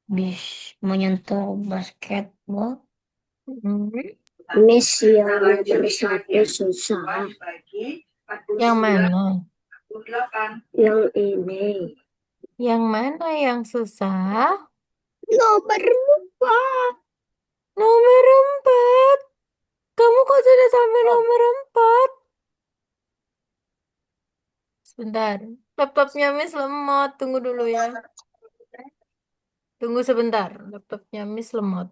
Bis menyentuh basketball. Hmm. Miss yang nomor satu susah. Yang mana? Yang ini. Yang mana yang susah? Nomor empat. Nomor 4. Kamu kok sudah sampai nomor 4? Sebentar. Laptopnya Miss lemot. Tunggu dulu ya. Tunggu sebentar. Laptopnya Miss lemot.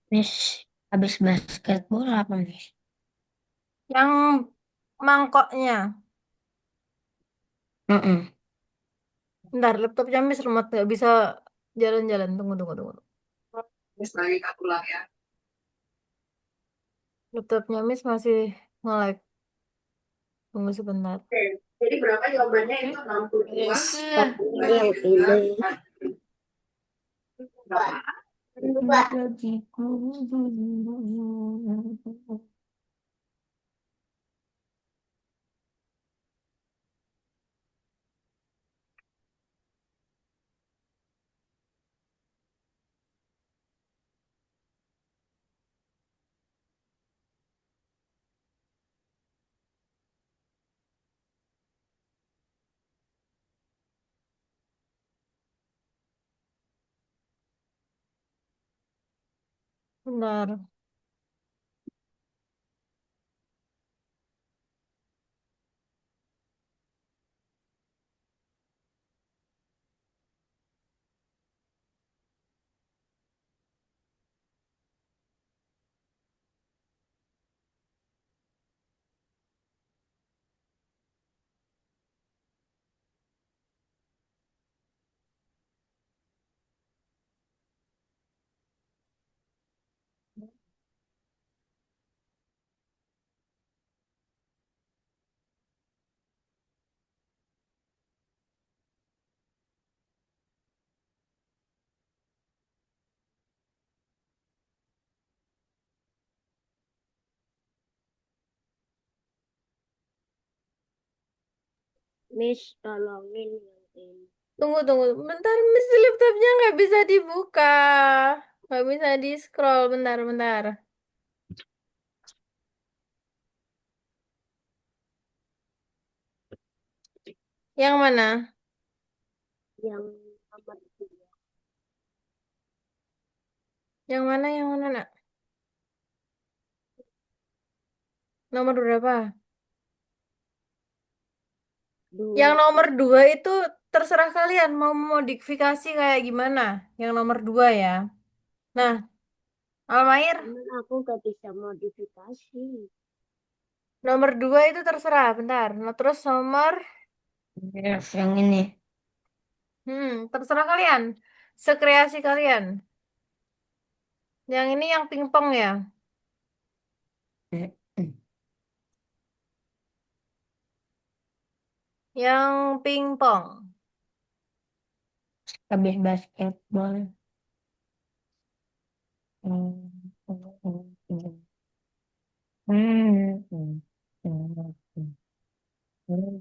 Miss habis basketball apa, Miss? Yang mangkoknya. Mm-mm. Bentar, laptopnya Miss lemot. Nggak bisa jalan-jalan. Tunggu, tunggu, tunggu. Laptopnya Miss masih nge-lag. Tunggu sebentar. Jadi berapa jawabannya itu 62 Yes. yang ini. Gajiku. Bentar. Miss tolongin yang ini. Tunggu, tunggu. Bentar, Miss laptopnya nggak bisa dibuka. Nggak bisa di-scroll. Bentar, bentar. Yang mana? Yang nomor 2. Yang mana? Yang mana, nak? Nomor berapa? Yang Dua. nomor 2 itu terserah kalian mau modifikasi kayak gimana. Yang nomor 2 ya. Nah, Almair, Cuman aku gak bisa modifikasi. nomor 2 itu terserah. Bentar. Nah, terus nomor, Yes, yang ini. terserah kalian. Sekreasi kalian. Yang ini yang pingpong ya. Eh, hmm, Yang pingpong. Habis basketball. Hmm, hmm, hmm, hmm, hmm, hmm.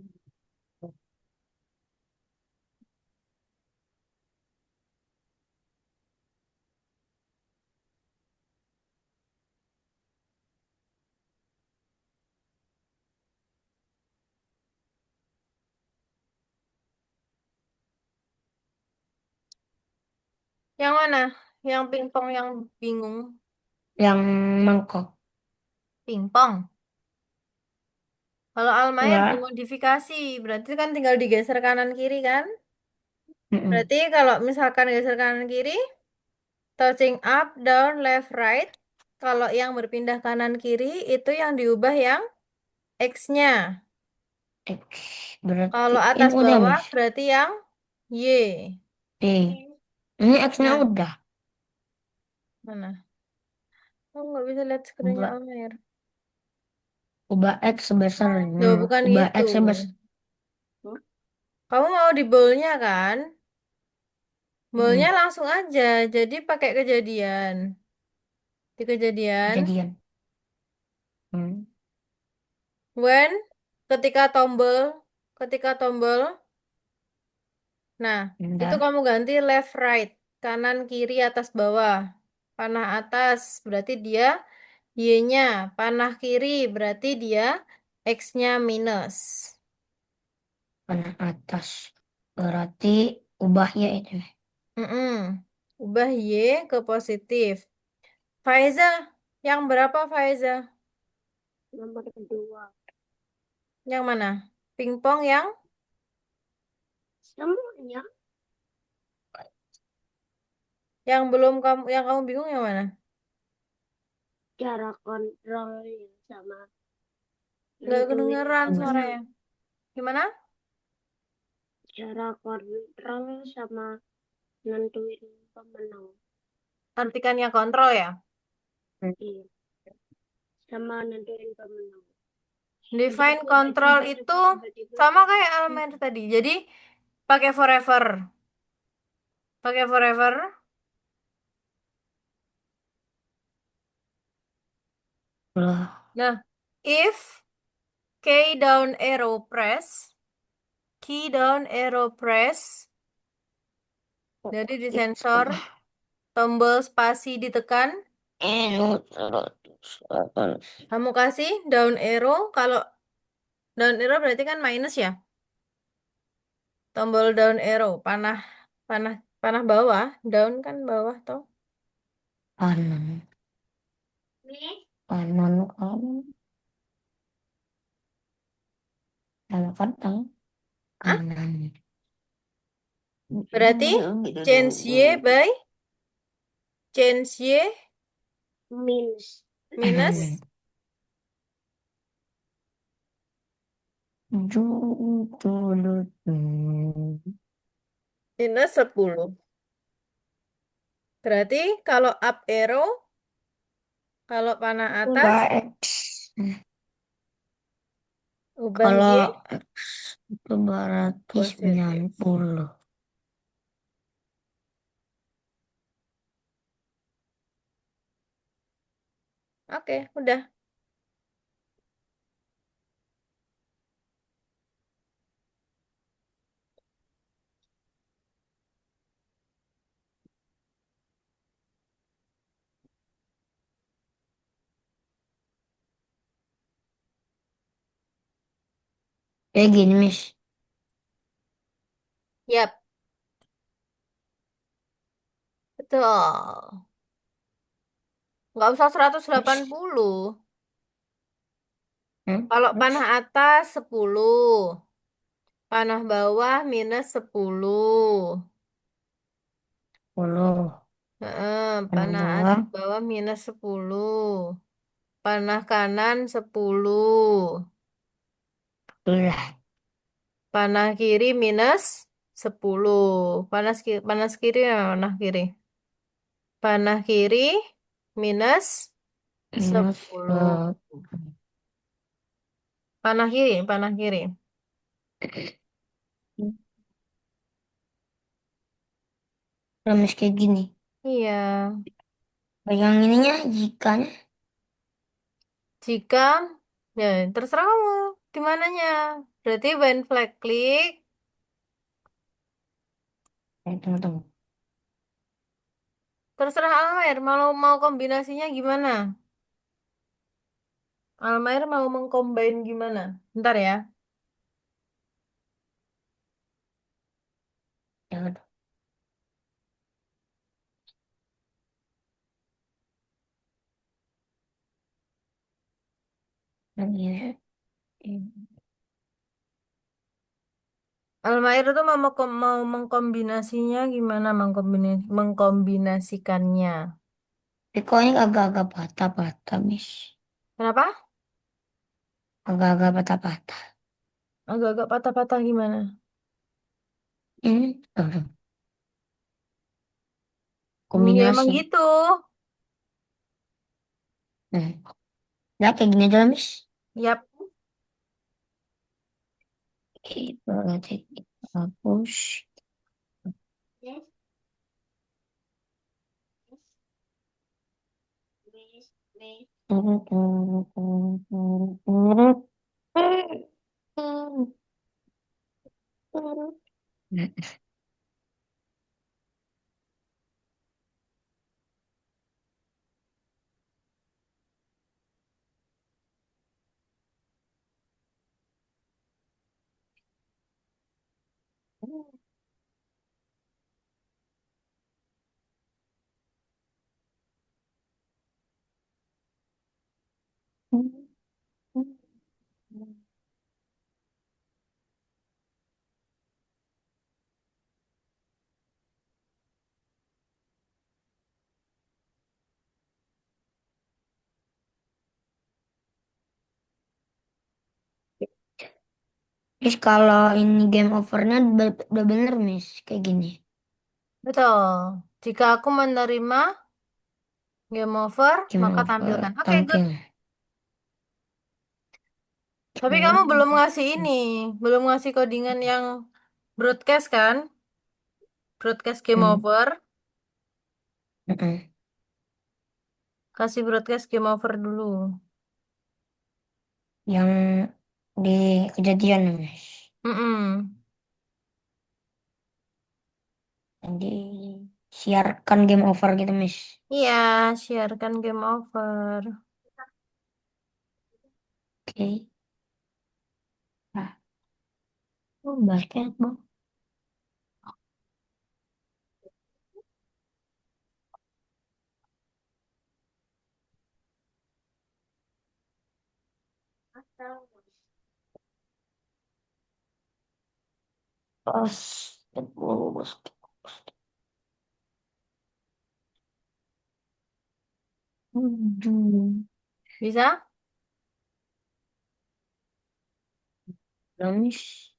Yang mana? Yang pingpong yang bingung. Yang mangkok. Pingpong. Kalau Almair Enggak. dimodifikasi, berarti kan tinggal digeser kanan kiri kan? Mm-mm. Berarti kalau misalkan geser kanan kiri, touching up, down, left, right. Kalau yang berpindah kanan kiri itu yang diubah yang X-nya. X. Berarti Kalau ini atas udah, bawah Miss. berarti yang Y. P. Ini X-nya Nah, udah. mana? Oh, nggak bisa lihat screen-nya Ubah, Almair. ubah X sebesar Loh, nol. bukan Ubah gitu. X sebesar. Kamu mau di bowl-nya kan? Bowl-nya Mm-mm. langsung aja. Jadi pakai kejadian. Di kejadian, Kejadian. Hmm. when ketika tombol, nah, itu Bentar. kamu ganti left right, kanan kiri atas bawah. Panah atas berarti dia Y-nya, panah kiri berarti dia X-nya minus. Panah atas. Berarti ubahnya itu. Mm-mm. Ubah Y ke positif. Faiza, yang berapa Faiza? Nomor 2. Yang mana? Pingpong Semuanya yang kamu bingung yang mana? cara kontrolnya sama Nggak nentuin kedengeran pemenang. suaranya. Gimana? Cara kontrol sama nentuin pemenang. Artikannya kontrol ya. Iya. Sama nentuin pemenang. Jadi Define aku control tiba-tiba itu tiba-tiba sama kayak elemen tadi. Jadi pakai forever. Pakai forever. lah. Nah, if key down arrow press, key down arrow press, jadi disensor, tombol spasi ditekan, kamu kasih down arrow. Kalau down arrow berarti kan minus ya. Tombol down arrow, panah, panah, panah bawah, down kan bawah toh. Kanan. Kanan kan. Kadang-kadang Hah? kanan. Berarti change Y by change Y Minus. minus minus 10. Berarti kalau up arrow, kalau panah atas, Ubah X. ubah Kalau Y X itu berarti positif. 90. Oke, udah. Kayak gini, Miss. Yap, betul. Nggak usah 180. Hmm? Kalau Terus panah atas 10, panah bawah -10. 10. Heeh, Panah bawah bawah -10. Panah kanan 10. 10. Panah kiri -10. Panas kiri ya, panah kiri. Panah kiri minus Minus 10. Panah kiri, panah kiri. Rumus kayak gini. Iya. Pegang ininya jikanya. Jika, ya terserah kamu. Di mananya? Berarti when flag klik, Tunggu, tunggu. terserah Almair. Mau kombinasinya gimana? Almair mau mengcombine gimana? Bentar ya. Ya udah. Lagi ya. Almair tuh mau mengkombinasinya gimana? Mengkombinasikannya. Tapi kok ini agak-agak patah-patah, Miss. Kenapa? Agak-agak patah-patah. Agak-agak patah-patah gimana? Ini tuh, Ya emang kombinasi. gitu. Nah, ya kayak gini aja, Miss. Yap. Oke, berarti kita hapus. Terus kalau ini game overnya udah bener, Miss. Kayak gini. Betul. Jika aku menerima game over, Game maka over tampilkan. Oke, good. tampil. Tapi kamu belum ngasih ini, belum ngasih codingan yang broadcast kan? Broadcast game Hmm, over. mm-mm. Kasih broadcast game over dulu. Yang di kejadian, Miss. Mm-mm. Jadi siarkan game over gitu, Miss. Iya, sharekan game over. Oke. Nah, basketball. Basketball, basketball. Aduh. Bisa? Miss.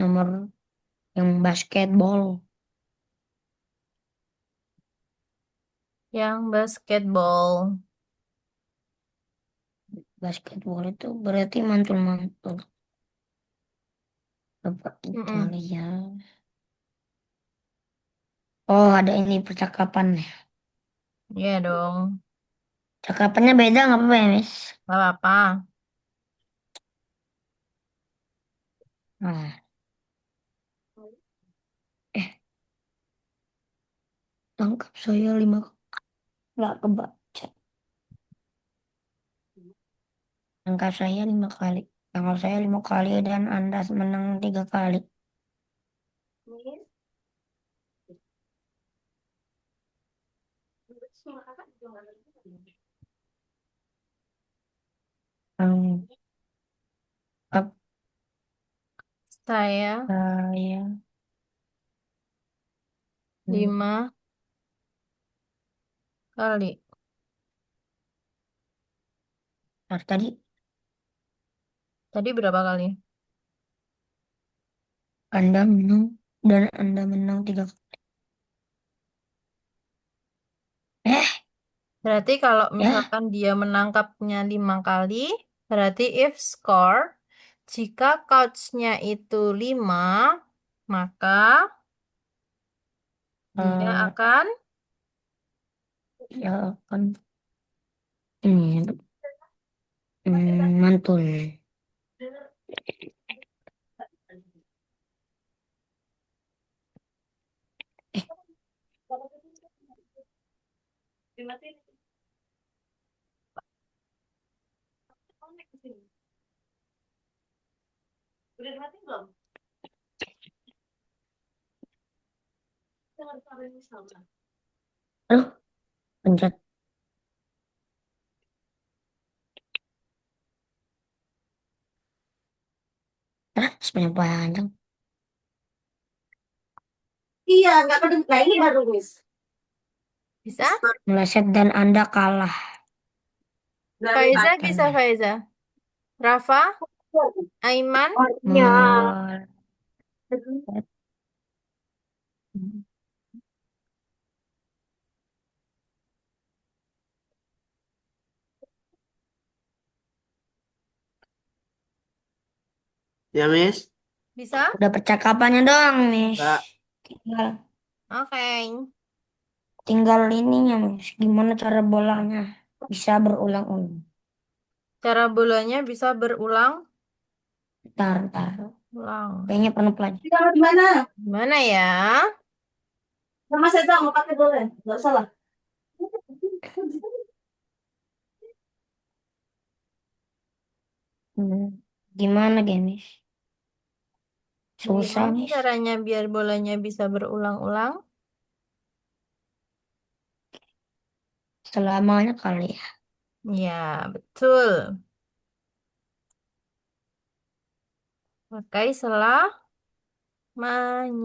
Nomor yang basketball. Yang basketball. Basketball itu berarti mantul-mantul. Coba kita Mm-mm. lihat. Oh, ada ini percakapan ya. Iya dong. Cakapannya beda nggak apa-apa ya, Miss? Gak apa-apa. Nah, eh, tangkap saya 5 nggak kebaca. Tangkap saya 5 kali. Tanggal saya 5 kali dan Anda menang 3 kali. Hmm, ap- Saya saya 5 kali. tadi Tadi berapa kali? Anda menang dan Anda menang 3 kali. Eh, Berarti kalau ya, misalkan dia menangkapnya 5 kali, berarti if score, jika couch-nya itu 5, maka dia eh, akan ya kan ini mantul. Eh, aduh, pencet. Sepanjang panjang. Iya, nggak pada. Nah, ini baru, Miss. bisa. Meleset dan Anda kalah. Faiza bisa, Katanya. Faiza. Rafa, Aiman, Meleset. Ya, Miss. bisa? Udah percakapannya doang, Miss. Kak, Tinggal, Oke. tinggal ininya, Miss. Gimana cara bolanya bisa berulang-ulang. Cara bolanya bisa berulang. Ntar. Ulang. Kayaknya pernah pelajari. Kita di mana? Gimana ya? Sama saya mau pakai boleh, nggak salah. Hmm, Gimana, Miss? Susah, Gimana Miss. caranya biar bolanya bisa berulang-ulang? Selamanya kali ya. Ya, betul. Pakai selamanya.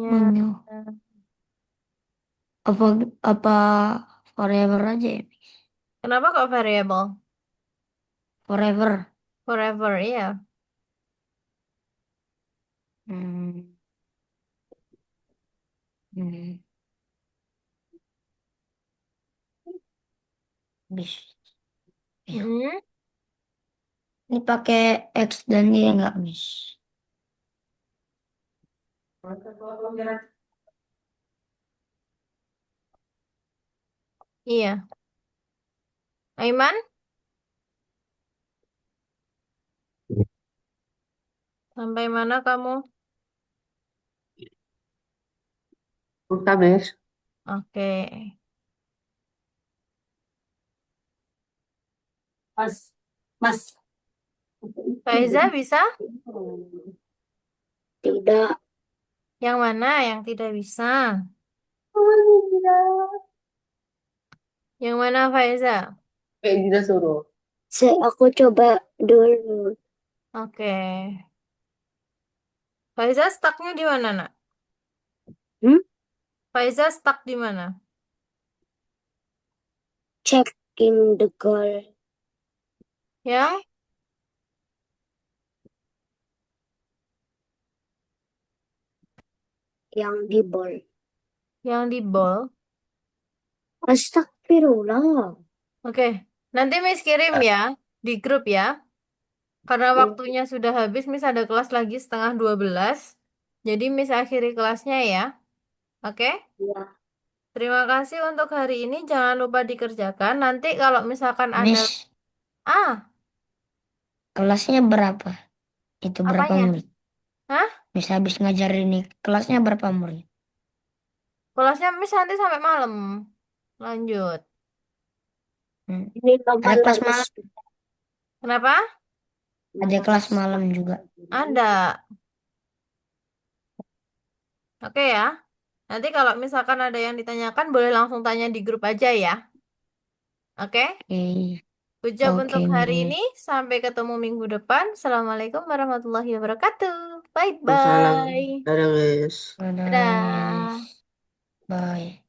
Menyu. Apa apa forever aja ya? Kenapa kok variable? Forever. Forever, iya. Hmm, hmm, Bis. Ya. Mm-mm. Ini pakai X dan Y enggak, Miss? Iya. Aiman, sampai mana kamu? Buka, Miss. Oke. Mas, Mas. Faiza bisa? Tidak. Yang mana yang tidak bisa? Yang mana Faiza? Kayak tidak suruh. Aku coba dulu. Oke. Faiza stucknya di mana, nak? Hmm? Faiza stuck di mana? Check in the goal Yang yang di ball. yang di ball. Astagfirullah. Oke. Nanti Miss kirim ya di grup ya. Karena waktunya sudah habis, Miss ada kelas lagi 11:30. Jadi Miss akhiri kelasnya ya. Oke? Ya. Terima kasih untuk hari ini. Jangan lupa dikerjakan. Nanti kalau misalkan ada... Miss, Ah, kelasnya berapa? Itu berapa apanya? murid? Hah? Miss habis ngajar ini, kelasnya berapa murid? Kelasnya Miss nanti sampai malam. Lanjut. Hmm. Ini Ada nomor kelas malam. Kenapa? Ada kelas malam juga. Ada. Oke ya. Nanti kalau misalkan ada yang ditanyakan, boleh langsung tanya di grup aja ya. Oke? Oke, Ucap oke, untuk hari ini. Miss. Sampai ketemu minggu depan. Assalamualaikum warahmatullahi wabarakatuh. Wassalam. Bye-bye. Dadah guys. Dadah, Dadah. Miss. Bye.